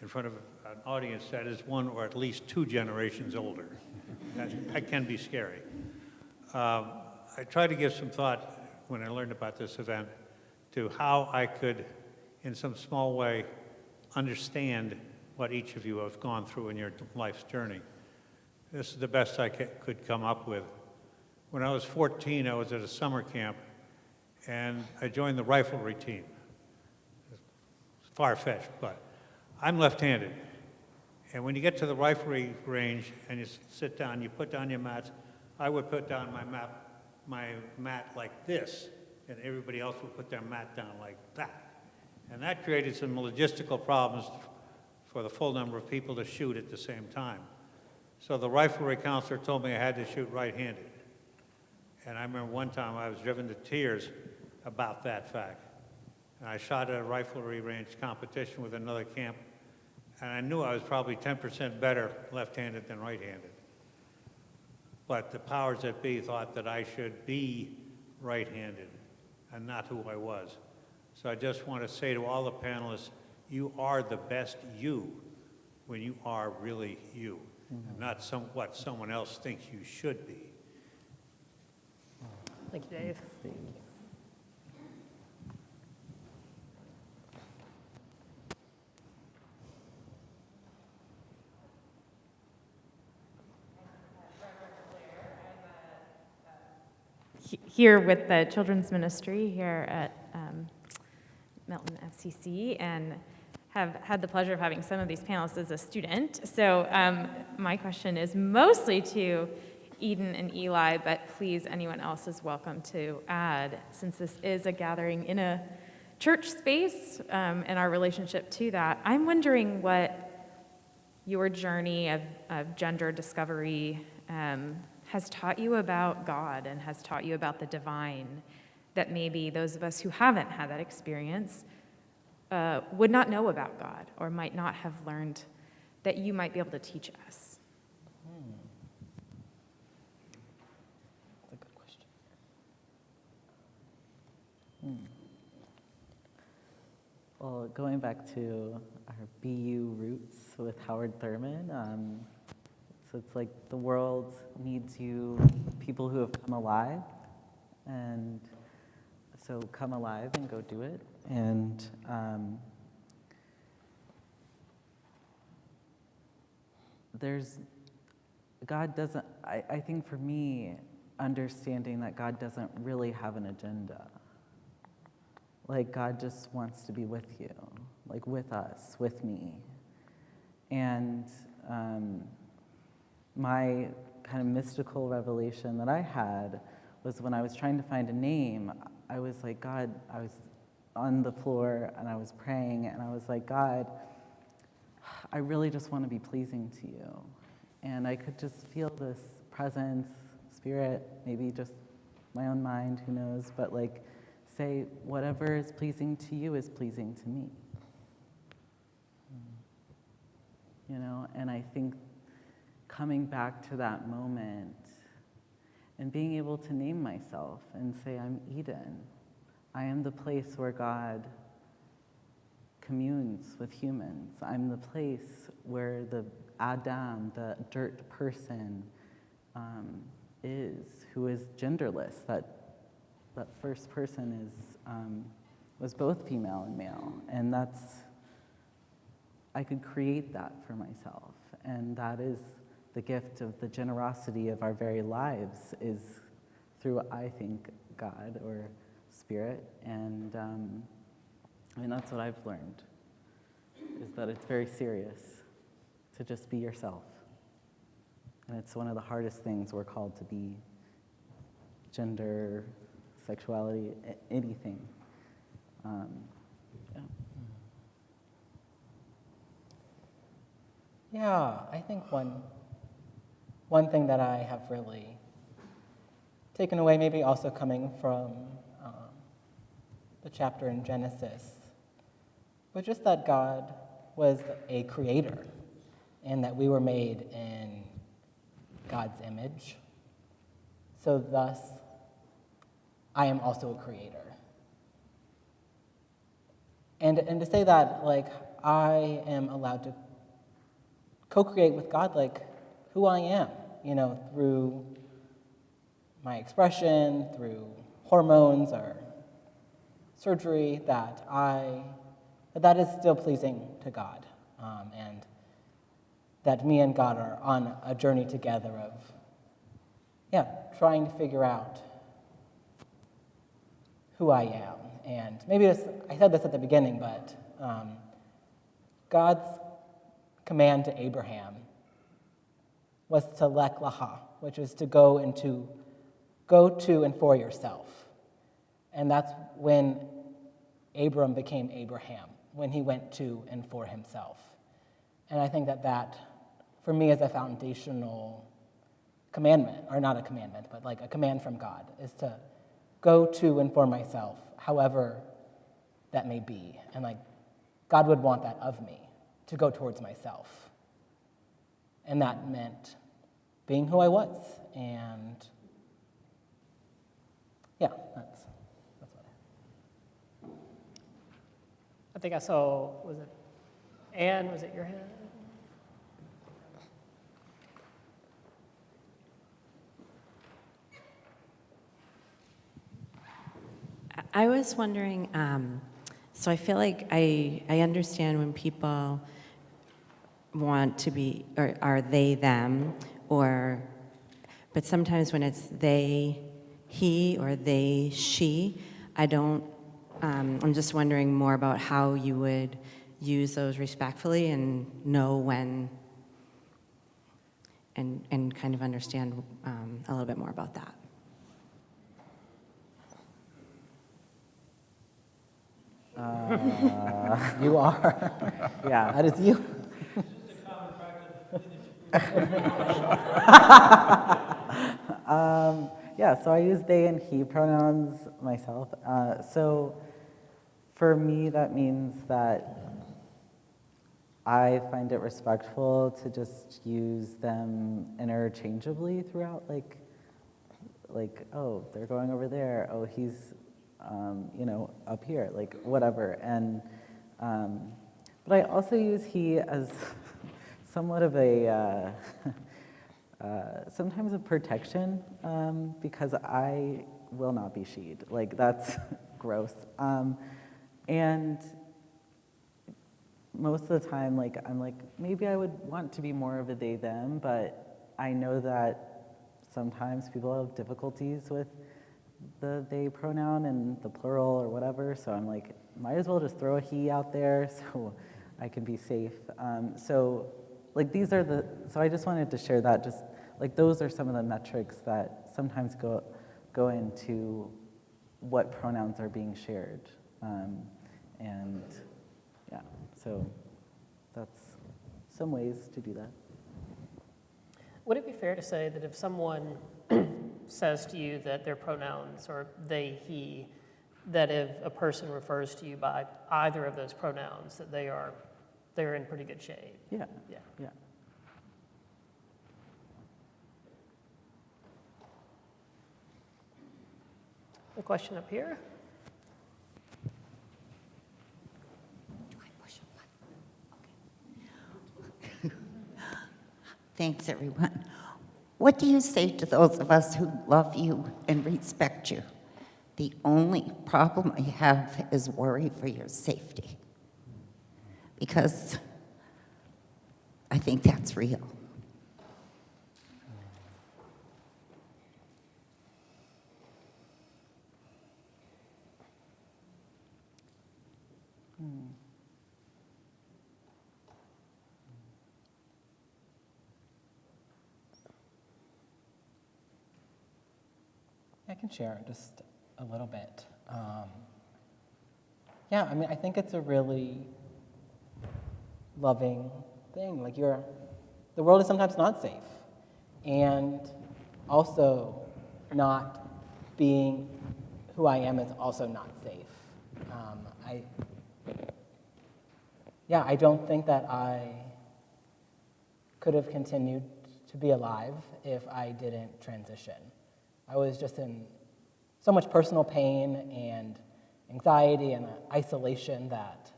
Speaker 7: in front of an audience that is 1 or at least 2 generations older. That can be scary. I tried to give some thought when I learned about this event to how I could, in some small way, understand what each of you have gone through in your life's journey. This is the best I could come up with. When I was 14, I was at a summer camp, and I joined the riflery team. It's far-fetched, but I'm left-handed. And when you get to the riflery range and you sit down, you put down your mats, I would put down my mat like this, and everybody else would put their mat down like that. And that created some logistical problems for the full number of people to shoot at the same time. So the riflery counselor told me I had to shoot right-handed. And I remember one time I was driven to tears about that fact. And I shot at a riflery range competition with another camp, and I knew I was probably 10% better left-handed than right-handed. But the powers that be thought that I should be right-handed and not who I was. So I just want to say to all the panelists, you are the best you when you are really you, and not what someone else thinks you should be.
Speaker 1: Thank you, Dave.
Speaker 8: Here with the children's ministry here at Milton FCC, and have had the pleasure of having some of these panelists as a student. So my question is mostly to Eden and Eli, but please, anyone else is welcome to add, since this is a gathering in a church space and our relationship to that. I'm wondering what your journey of gender discovery has taught you about God and has taught you about the divine, that maybe those of us who haven't had that experience would not know about God, or might not have learned, that you might be able to teach us.
Speaker 3: That's a good question.
Speaker 4: Well, going back to our BU roots with Howard Thurman, so it's like the world needs you, people who have come alive, and so come alive and go do it. And God doesn't, I think for me, understanding that God doesn't really have an agenda. Like, God just wants to be with you, like with us, with me. And my kind of mystical revelation that I had was when I was trying to find a name, I was like, God, I was on the floor and I was praying and I was like, God, I really just want to be pleasing to you. And I could just feel this presence, spirit, maybe just my own mind, who knows, but like say, whatever is pleasing to you is pleasing to me. You know, and I think coming back to that moment and being able to name myself and say, I'm Eden. I am the place where God communes with humans. I'm the place where the Adam, the dirt person, is, who is genderless. That first person is was both female and male, and that's, I could create that for myself, and that is the gift of the generosity of our very lives, is through, I think, God or Spirit, and I mean, that's what I've learned, is that it's very serious to just be yourself. And it's one of the hardest things we're called to be, gender, sexuality, anything. Yeah.
Speaker 3: Yeah, I think one thing that I have really taken away, maybe also coming from the chapter in Genesis, was just that God was a creator and that we were made in God's image. So thus, I am also a creator. And to say that, like, I am allowed to co-create with God, like, who I am, you know, through my expression, through hormones or surgery, that is still pleasing to God, and that me and God are on a journey together of, trying to figure out who I am. And maybe I said this at the beginning, but God's command to Abraham was to lech lecha, which is to go to and for yourself. And that's when Abram became Abraham, when he went to and for himself. And I think that for me, is a foundational commandment, or not a commandment, but like a command from God, is to go to and for myself, however that may be. And like, God would want that of me, to go towards myself. And that meant being who I was. And that's what I have.
Speaker 1: I think I saw, was it Anne, was it your hand?
Speaker 9: I was wondering, so I feel like I understand when people want to be, or are they, them, but sometimes when it's they, he, or they, she, I don't, I'm just wondering more about how you would use those respectfully and know when, and kind of understand a little bit more about that.
Speaker 3: You are.
Speaker 4: Yeah.
Speaker 3: That is you.
Speaker 4: So I use they and he pronouns myself. So for me, that means that I find it respectful to just use them interchangeably throughout, like, oh, they're going over there. Oh, he's, up here, like, whatever. And, but I also use he as somewhat of a, sometimes a protection, because I will not be she'd. Like, that's gross. And most of the time, like, I'm like, maybe I would want to be more of a they, them, but I know that sometimes people have difficulties with the they pronoun and the plural or whatever, so I'm like, might as well just throw a he out there so I can be safe. So I just wanted to share that, just like those are some of the metrics that sometimes go go into what pronouns are being shared. And yeah, so that's some ways to do that.
Speaker 1: Would it be fair to say that if someone says to you that their pronouns are they, he, that if a person refers to you by either of those pronouns, that they're in pretty good shape?
Speaker 4: Yeah.
Speaker 1: Yeah.
Speaker 4: Yeah.
Speaker 1: A question up here?
Speaker 10: Thanks, everyone. What do you say to those of us who love you and respect you? The only problem I have is worry for your safety. Because I think that's real.
Speaker 3: I can share just a little bit. Yeah, I mean, I think it's a really loving thing. Like the world is sometimes not safe. And also not being who I am is also not safe. I don't think that I could have continued to be alive if I didn't transition. I was just in so much personal pain and anxiety and isolation that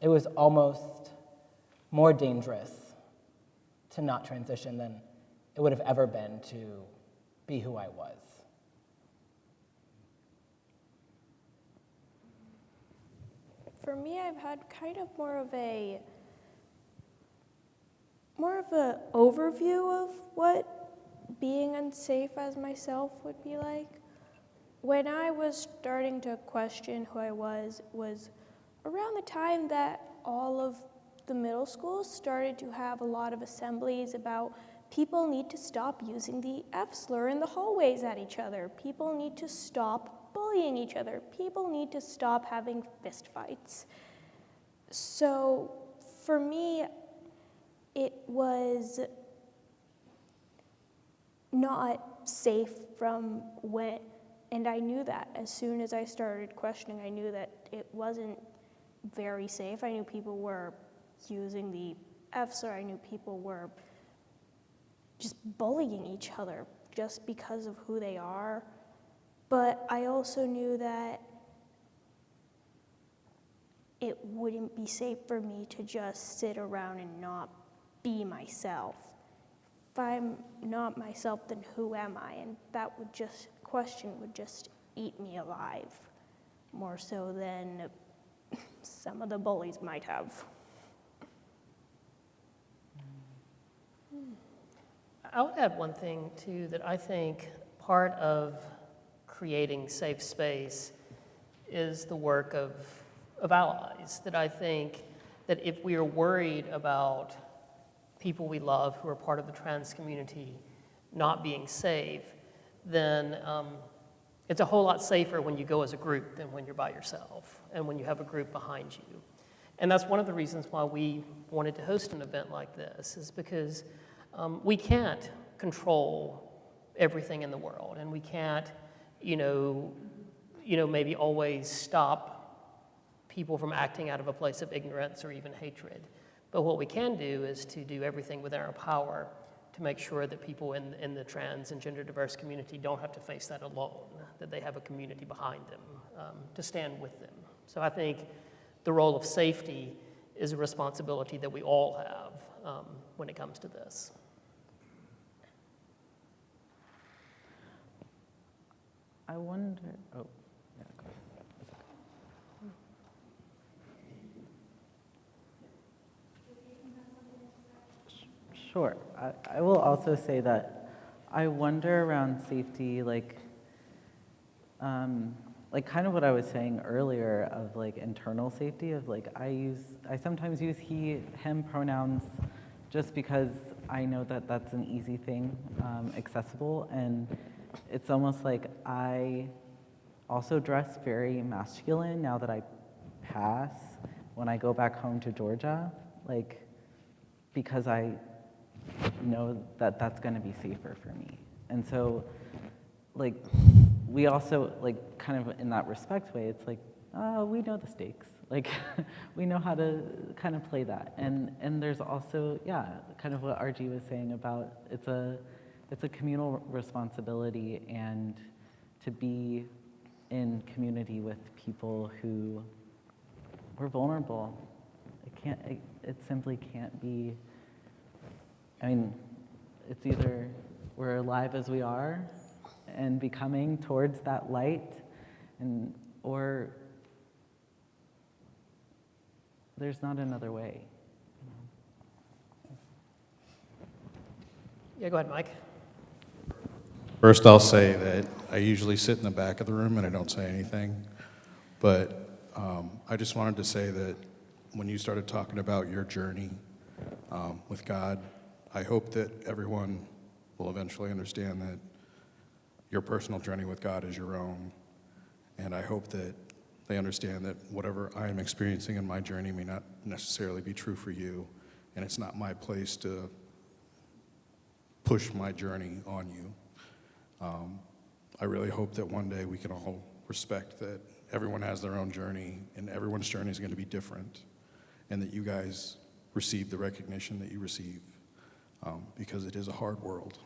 Speaker 3: it was almost more dangerous to not transition than it would have ever been to be who I was.
Speaker 2: For me, I've had kind of more of an overview of what being unsafe as myself would be like. When I was starting to question who I was around the time that all of the middle schools started to have a lot of assemblies about people need to stop using the F slur in the hallways at each other. People need to stop bullying each other. People need to stop having fist fights. So for me, it was not safe from when, and I knew that as soon as I started questioning, I knew that it wasn't very safe. I knew people were using the F slur. I knew people were just bullying each other just because of who they are. But I also knew that it wouldn't be safe for me to just sit around and not be myself. If I'm not myself, then who am I? And that question would just eat me alive, more so than some of the bullies might have.
Speaker 1: I would add one thing, too, that I think part of creating safe space is the work of allies. That I think that if we are worried about people we love who are part of the trans community not being safe, then it's a whole lot safer when you go as a group than when you're by yourself and when you have a group behind you. And that's one of the reasons why we wanted to host an event like this, is because we can't control everything in the world, and we can't, maybe always stop people from acting out of a place of ignorance or even hatred. But what we can do is to do everything within our power to make sure that people in the trans and gender diverse community don't have to face that alone, that they have a community behind them to stand with them. So I think the role of safety is a responsibility that we all have when it comes to this.
Speaker 4: I wonder, oh, yeah, go ahead. Sure. I will also say that I wonder around safety, like kind of what I was saying earlier of like internal safety of like I sometimes use he, him pronouns just because I know that that's an easy thing, accessible, and it's almost like I also dress very masculine now that I pass when I go back home to Georgia, like, because I know that that's going to be safer for me. And so, like, we also, like, kind of in that respect way, it's like, oh, we know the stakes. Like, we know how to kind of play that. And there's also, yeah, kind of what RG was saying about it's a communal responsibility, and to be in community with people who we're vulnerable. It simply can't be, I mean, it's either we're alive as we are and becoming towards that light, or there's not another way.
Speaker 1: Yeah, go ahead, Mike.
Speaker 11: First, I'll say that I usually sit in the back of the room and I don't say anything, but I just wanted to say that when you started talking about your journey with God, I hope that everyone will eventually understand that your personal journey with God is your own, and I hope that they understand that whatever I am experiencing in my journey may not necessarily be true for you, and it's not my place to push my journey on you. I really hope that one day we can all respect that everyone has their own journey, and everyone's journey is going to be different, and that you guys receive the recognition that you receive, because it is a hard world.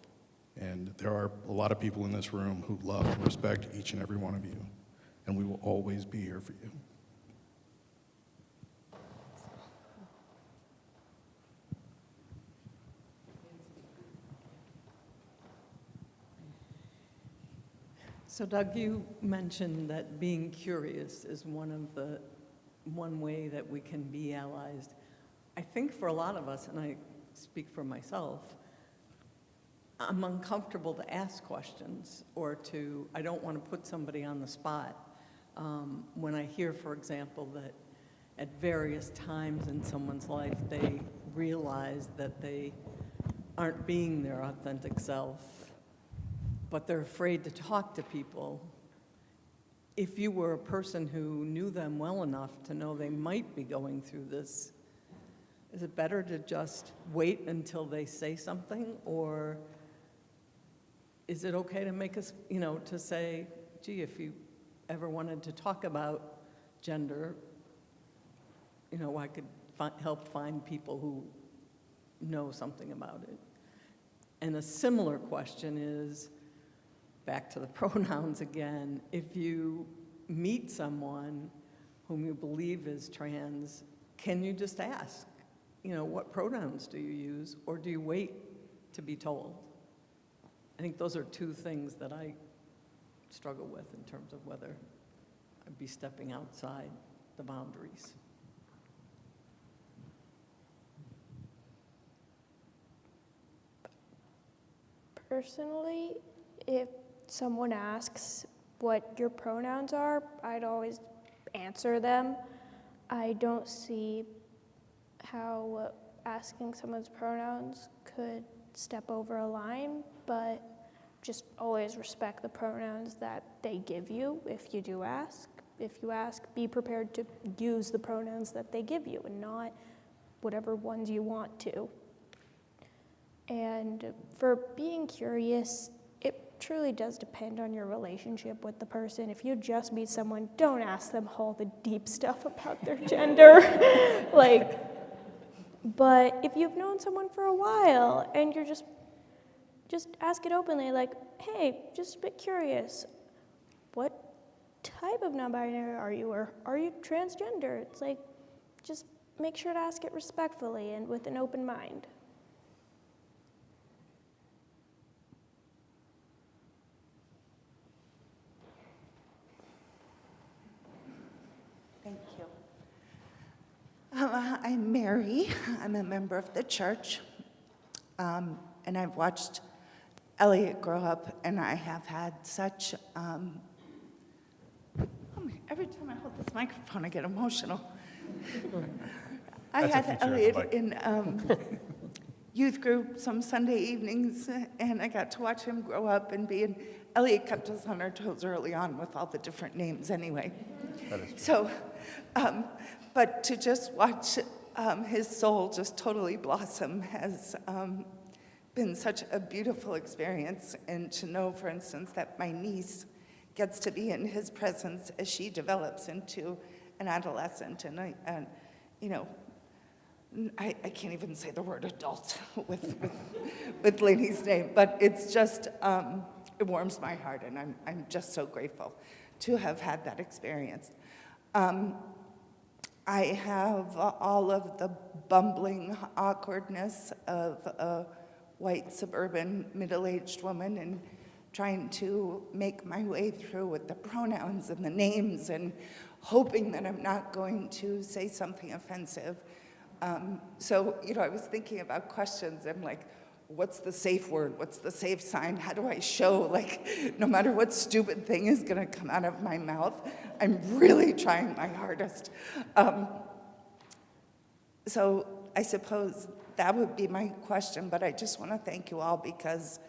Speaker 11: And there are a lot of people in this room who love and respect each and every one of you, and we will always be here for you.
Speaker 12: So Doug, you mentioned that being curious is one way that we can be allies. I think for a lot of us, and I speak for myself, I'm uncomfortable to ask questions, or I don't want to put somebody on the spot. When I hear, for example, that at various times in someone's life they realize that they aren't being their authentic self, but they're afraid to talk to people. If you were a person who knew them well enough to know they might be going through this, is it better to just wait until they say something, or is it okay to make us, to say, gee, if you ever wanted to talk about gender, I could help find people who know something about it. And a similar question is, back to the pronouns again, if you meet someone whom you believe is trans, can you just ask, what pronouns do you use, or do you wait to be told? I think those are two things that I struggle with in terms of whether I'd be stepping outside the boundaries.
Speaker 2: Personally, if someone asks what your pronouns are, I'd always answer them. I don't see how asking someone's pronouns could step over a line, but just always respect the pronouns that they give you if you do ask. If you ask, be prepared to use the pronouns that they give you and not whatever ones you want to. And for being curious, it truly does depend on your relationship with the person. If you just meet someone, don't ask them all the deep stuff about their gender. But if you've known someone for a while and you're just ask it openly, like, hey, just a bit curious, what type of non-binary are you, or are you transgender? It's like, just make sure to ask it respectfully and with an open mind.
Speaker 10: Thank you. I'm Mary. I'm a member of the church, and I've watched Elliot grow up, and I have had such, every time I hold this microphone, I get emotional. I
Speaker 5: That's a
Speaker 10: had
Speaker 5: feature of the
Speaker 10: Elliot
Speaker 5: mic.
Speaker 10: in
Speaker 13: youth group some Sunday evenings, and I got to watch him grow up and be, and Elliot kept us on our toes early on with all the different names anyway. So, but to just watch his soul just totally blossom has been such a beautiful experience, and to know, for instance, that my niece gets to be in his presence as she develops into an adolescent, and you know, I can't even say the word adult with Lainey's name, but it's just, it warms my heart, and I'm just so grateful to have had that experience. I have all of the bumbling awkwardness of a white suburban middle-aged woman and trying to make my way through with the pronouns and the names and hoping that I'm not going to say something offensive. So, you know, I was thinking about questions. I'm like, what's the safe word? What's the safe sign? How do I show, like, no matter what stupid thing is going to come out of my mouth, I'm really trying my hardest. So I suppose that would be my question, but I just want to thank you all because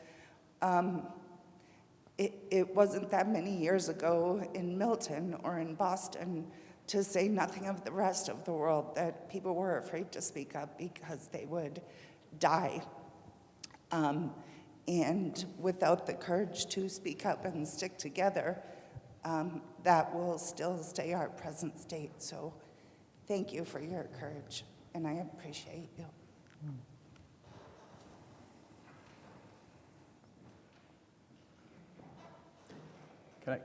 Speaker 13: it wasn't that many years ago in Milton or in Boston, to say nothing of the rest of the world, that people were afraid to speak up because they would die. And without the courage to speak up and stick together, that will still stay our present state. So thank you for your courage, and I appreciate you.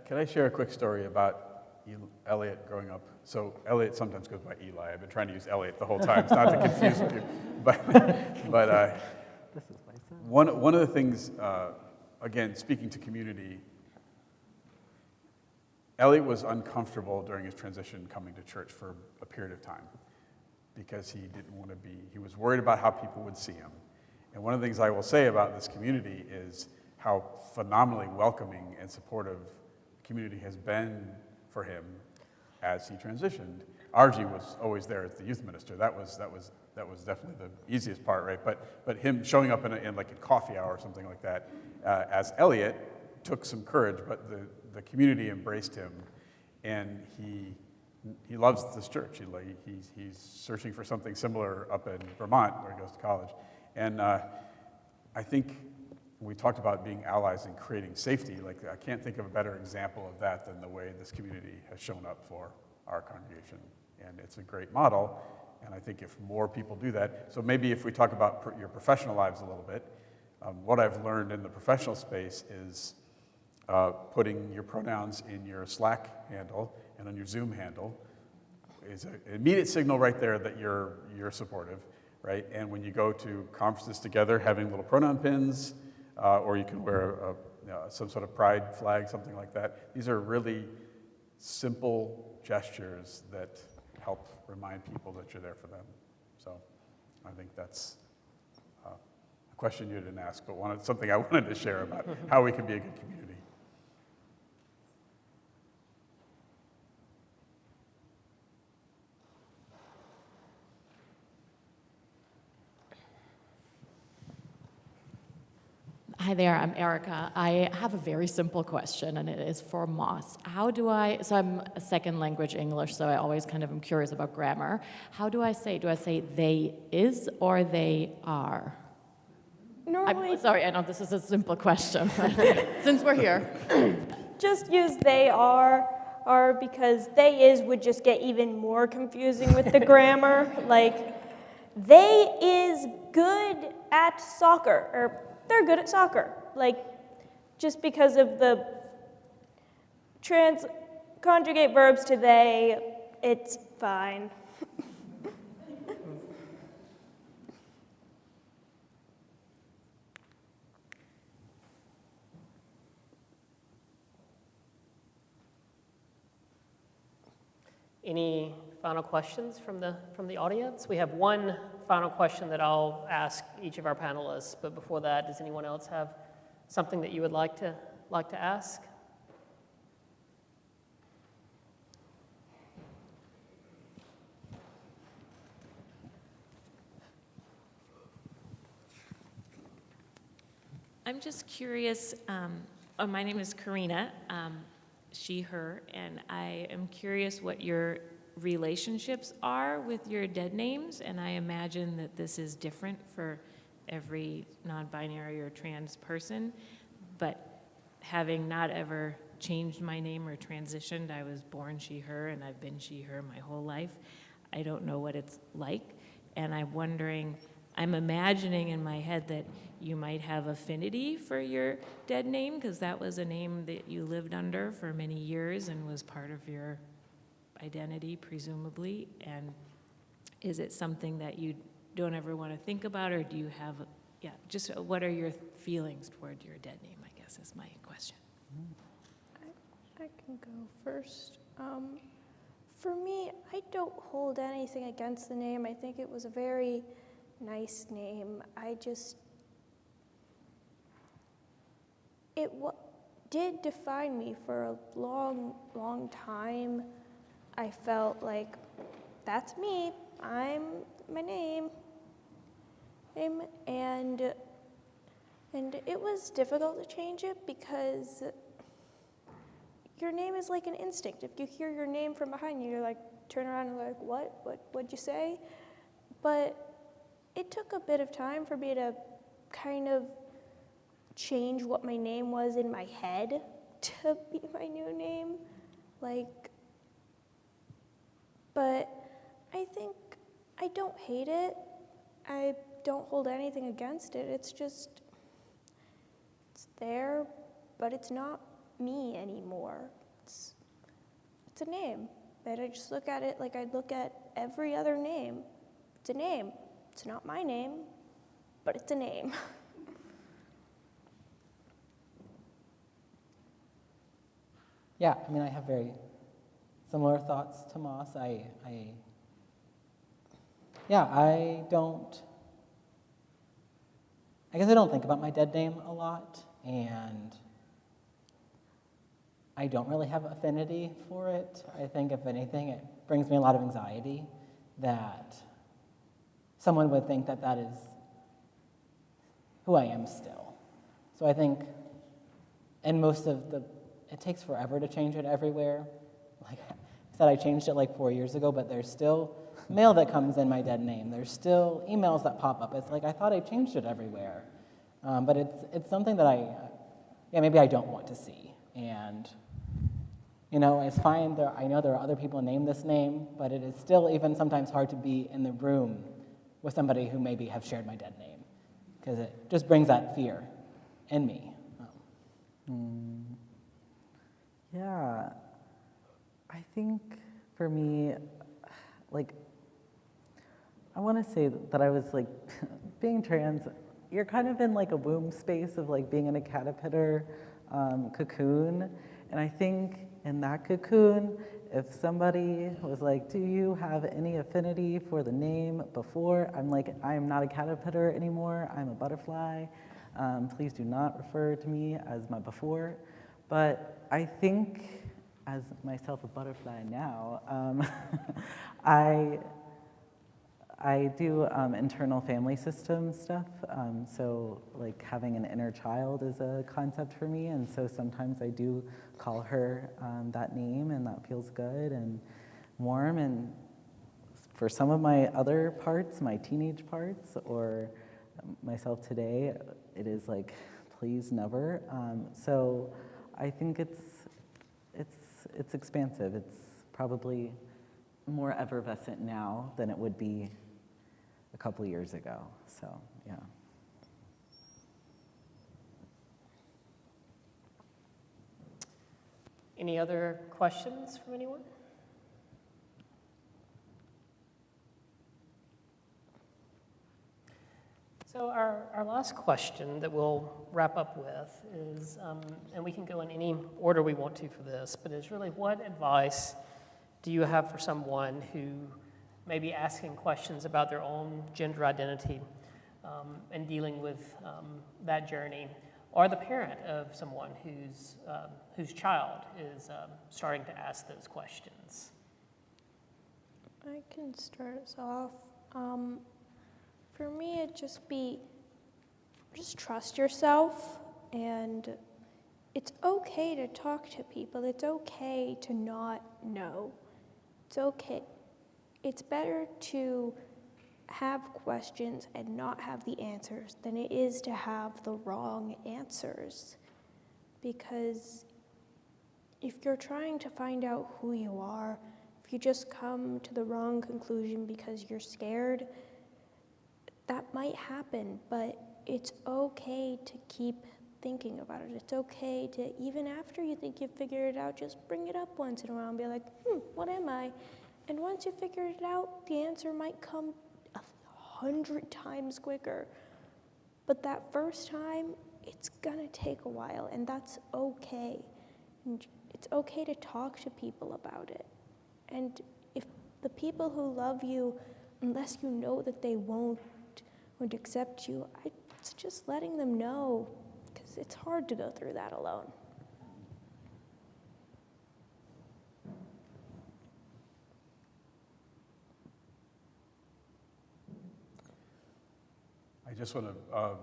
Speaker 5: Can I share a quick story about Elliot growing up? So Elliot sometimes goes by Eli. I've been trying to use Elliot the whole time, not to confuse you. But one of the things, again, speaking to community, Elliot was uncomfortable during his transition coming to church for a period of time because he didn't want to be, he was worried about how people would see him. And one of the things I will say about this community is how phenomenally welcoming and supportive the community has been for him as he transitioned. RG was always there as the youth minister. That was definitely the easiest part, right? But him showing up in like a coffee hour or something like that as Elliot took some courage, but the community embraced him, and he loves this church. He's searching for something similar up in Vermont where he goes to college. And I think we talked about being allies and creating safety. Like, I can't think of a better example of that than the way this community has shown up for our congregation. And it's a great model, and I think if more people do that, so maybe if we talk about your professional lives a little bit, what I've learned in the professional space is putting your pronouns in your Slack handle and on your Zoom handle is an immediate signal right there that you're supportive, right? And when you go to conferences together, having little pronoun pins, or you can wear some sort of pride flag, something like that. These are really simple gestures that help remind people that you're there for them. So I think that's a question you didn't ask, but something I wanted to share about how we can be a good community.
Speaker 14: Hi there, I'm Erica. I have a very simple question, and it is for Moss. So I'm a second language English, so I always kind of am curious about grammar. How do I say they is or they are?
Speaker 2: Normally,
Speaker 14: Sorry, I know this is a simple question, but since we're here.
Speaker 2: just use they are because they is would just get even more confusing with the grammar. Like, they is good at soccer, or they're good at soccer. Like, just because of the conjugate verbs to they, it's fine.
Speaker 1: Any final questions from the audience? We have one final question that I'll ask each of our panelists, but before that, does anyone else have something that you would like to ask?
Speaker 14: I'm just curious. My name is Karina, she, her, and I am curious what your relationships are with your dead names, and I imagine that this is different for every non-binary or trans person, but having not ever changed my name or transitioned, I was born she, her, and I've been she, her my whole life. I don't know what it's like, and I'm wondering, I'm imagining in my head that you might have affinity for your dead name, because that was a name that you lived under for many years and was part of your identity, presumably. And is it something that you don't ever want to think about, or do you have, just what are your feelings toward your dead name, I guess is my question.
Speaker 2: I can go first. For me, I don't hold anything against the name. I think it was a very nice name. Did define me for a long, long time. I felt like, that's me, I'm my name. And it was difficult to change it because your name is like an instinct. If you hear your name from behind you, you're like, turn around and like, what'd you say? But it took a bit of time for me to kind of change what my name was in my head to be my new name. But I think I don't hate it. I don't hold anything against it. It's there, but it's not me anymore. It's a name. And I just look at it like I'd look at every other name. It's a name. It's not my name, but it's a name.
Speaker 3: Yeah, I mean, I have very similar thoughts to Moss. I guess I don't think about my dead name a lot, and I don't really have affinity for it. I think, if anything, it brings me a lot of anxiety that someone would think that that is who I am still. So I think, and it takes forever to change it everywhere. Like I said, I changed it like 4 years ago, but there's still mail that comes in my dead name. There's still emails that pop up. It's like, I thought I changed it everywhere. But it's something that maybe I don't want to see. And, it's fine. I know there are other people named this name, but it is still even sometimes hard to be in the room with somebody who maybe have shared my dead name, because it just brings that fear in me.
Speaker 4: Yeah, I think for me, I want to say that I was being trans, you're kind of in a womb space of being in a caterpillar cocoon. And I think in that cocoon, if somebody was like, do you have any affinity for the name before? I'm like, I am not a caterpillar anymore, I'm a butterfly. Please do not refer to me as my before. But I think, as myself a butterfly now, I do internal family system stuff. So having an inner child is a concept for me. And so sometimes I do call her that name, and that feels good and warm. And for some of my other parts, my teenage parts, or myself today, it is please never. So I think it's expansive. It's probably more effervescent now than it would be a couple years ago. So, yeah.
Speaker 1: Any other questions from anyone? So our last question that we'll wrap up with is, and we can go in any order we want to for this, but it's really, what advice do you have for someone who may be asking questions about their own gender identity and dealing with that journey, or the parent of someone whose child is starting to ask those questions?
Speaker 2: I can start us off. For me, it'd just be just trust yourself, and it's okay to talk to people. It's okay to not know. It's okay. It's better to have questions and not have the answers than it is to have the wrong answers. Because if you're trying to find out who you are, if you just come to the wrong conclusion because you're scared, that might happen, but it's okay to keep thinking about it. It's okay to, even after you think you've figured it out, just bring it up once in a while and be like, what am I? And once you figure it out, the answer might come 100 times quicker. But that first time, it's gonna take a while, and that's okay. And it's okay to talk to people about it. And if the people who love you, unless you know that they won't accept you, it's just letting them know, because it's hard to go through that alone.
Speaker 5: I just want to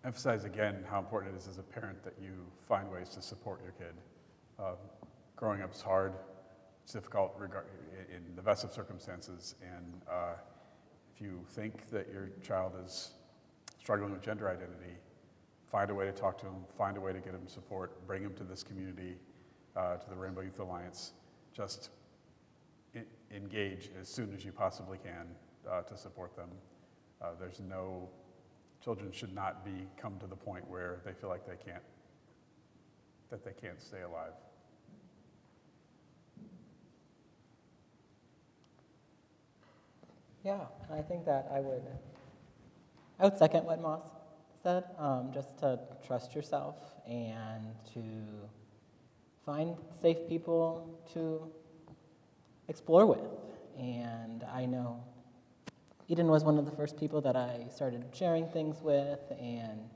Speaker 5: emphasize again how important it is as a parent that you find ways to support your kid. Growing up is hard, it's difficult in the best of circumstances, and if you think that your child is struggling with gender identity, find a way to talk to them, find a way to get them support, bring them to this community, to the Rainbow Youth Alliance. Just engage as soon as you possibly can to support them. Children should not come to the point where they feel like they can't stay alive.
Speaker 3: Yeah, I think that I would second what Moss said, just to trust yourself and to find safe people to explore with. And I know Eden was one of the first people that I started sharing things with, and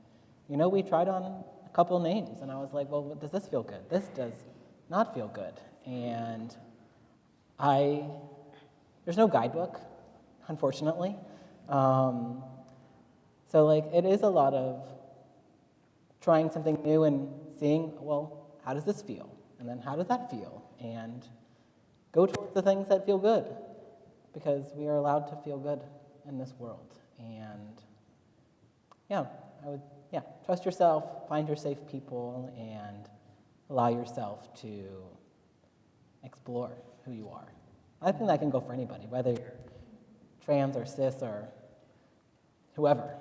Speaker 3: we tried on a couple names, and I was like, well, does this feel good? This does not feel good. And there's no guidebook, unfortunately. So it is a lot of trying something new and seeing, well, how does this feel? And then how does that feel? And go towards the things that feel good, because we are allowed to feel good in this world. And trust yourself, find your safe people, and allow yourself to explore who you are. I think that can go for anybody, whether you're trans or cis or whoever.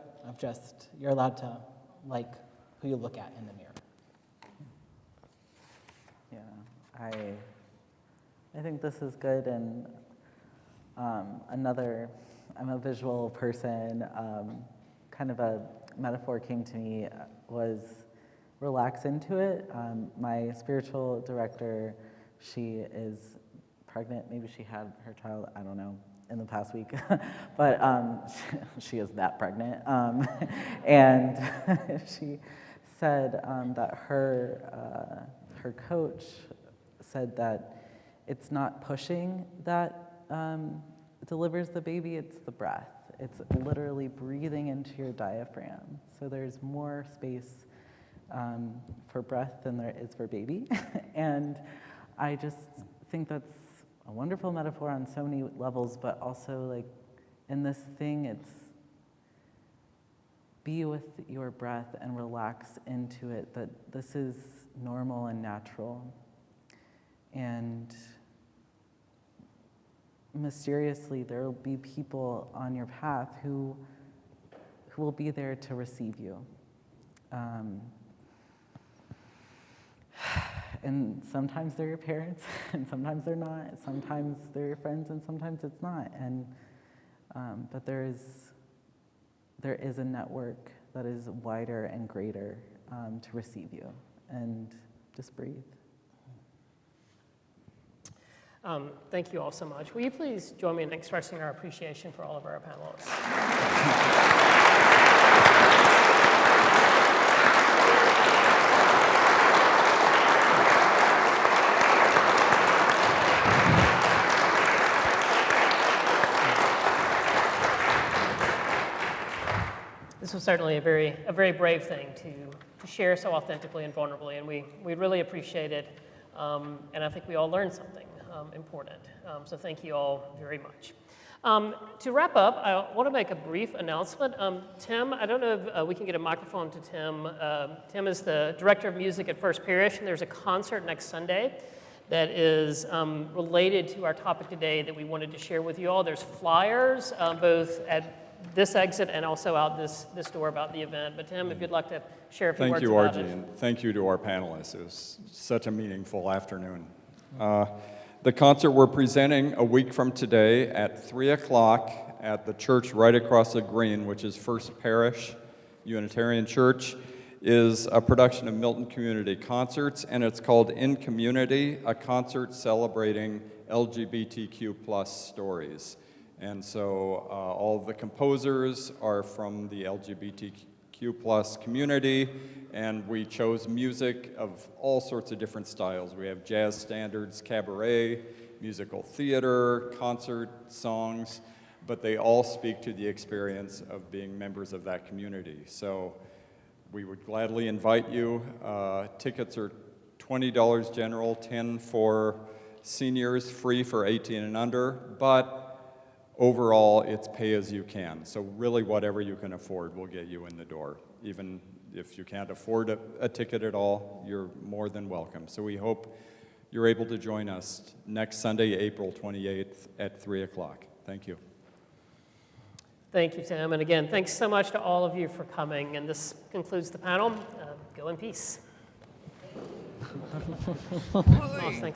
Speaker 3: You're allowed to like who you look at in the mirror.
Speaker 4: Yeah, I think this is good, and I'm a visual person. Kind of a metaphor came to me was relax into it. My spiritual director, she is pregnant. Maybe she had her child, I don't know, in the past week, but she is that pregnant. And she said that her coach said that it's not pushing that delivers the baby, it's the breath. It's literally breathing into your diaphragm. So there's more space for breath than there is for baby. And I just think that's a wonderful metaphor on so many levels, but also in this thing, it's be with your breath and relax into it, that this is normal and natural. And mysteriously, there will be people on your path who will be there to receive you. And sometimes they're your parents, and sometimes they're not. Sometimes they're your friends, and sometimes it's not. And but there is a network that is wider and greater to receive you. And just breathe.
Speaker 1: Thank you all so much. Will you please join me in expressing our appreciation for all of our panelists? this was certainly a very brave thing to share so authentically and vulnerably, and we really appreciate it, and I think we all learned something important. So thank you all very much. To wrap up, I want to make a brief announcement. Tim, I don't know if we can get a microphone to Tim. Tim is the director of music at First Parish, and there's a concert next Sunday that is related to our topic today that we wanted to share with you all. There's flyers both at this exit and also out this door about the event. But Tim, if you'd like to share a few words about it.
Speaker 15: Thank you, Archie, and thank you to our panelists. It was such a meaningful afternoon. The concert we're presenting a week from today at 3 o'clock at the church right across the green, which is First Parish Unitarian Church, is a production of Milton Community Concerts, and it's called In Community, a concert celebrating LGBTQ plus stories. And so all of the composers are from the LGBTQ plus community, and we chose music of all sorts of different styles. We have jazz standards, cabaret, musical theater, concert songs, but they all speak to the experience of being members of that community. So we would gladly invite you. Tickets are $20 general, $10 for seniors, free for 18 and under, but overall, it's pay as you can. So really whatever you can afford will get you in the door. Even if you can't afford a ticket at all, you're more than welcome. So we hope you're able to join us next Sunday, April 28th at 3 o'clock. Thank you.
Speaker 1: Thank you, Tim. And again, thanks so much to all of you for coming. And this concludes the panel. Go in peace. Thanks.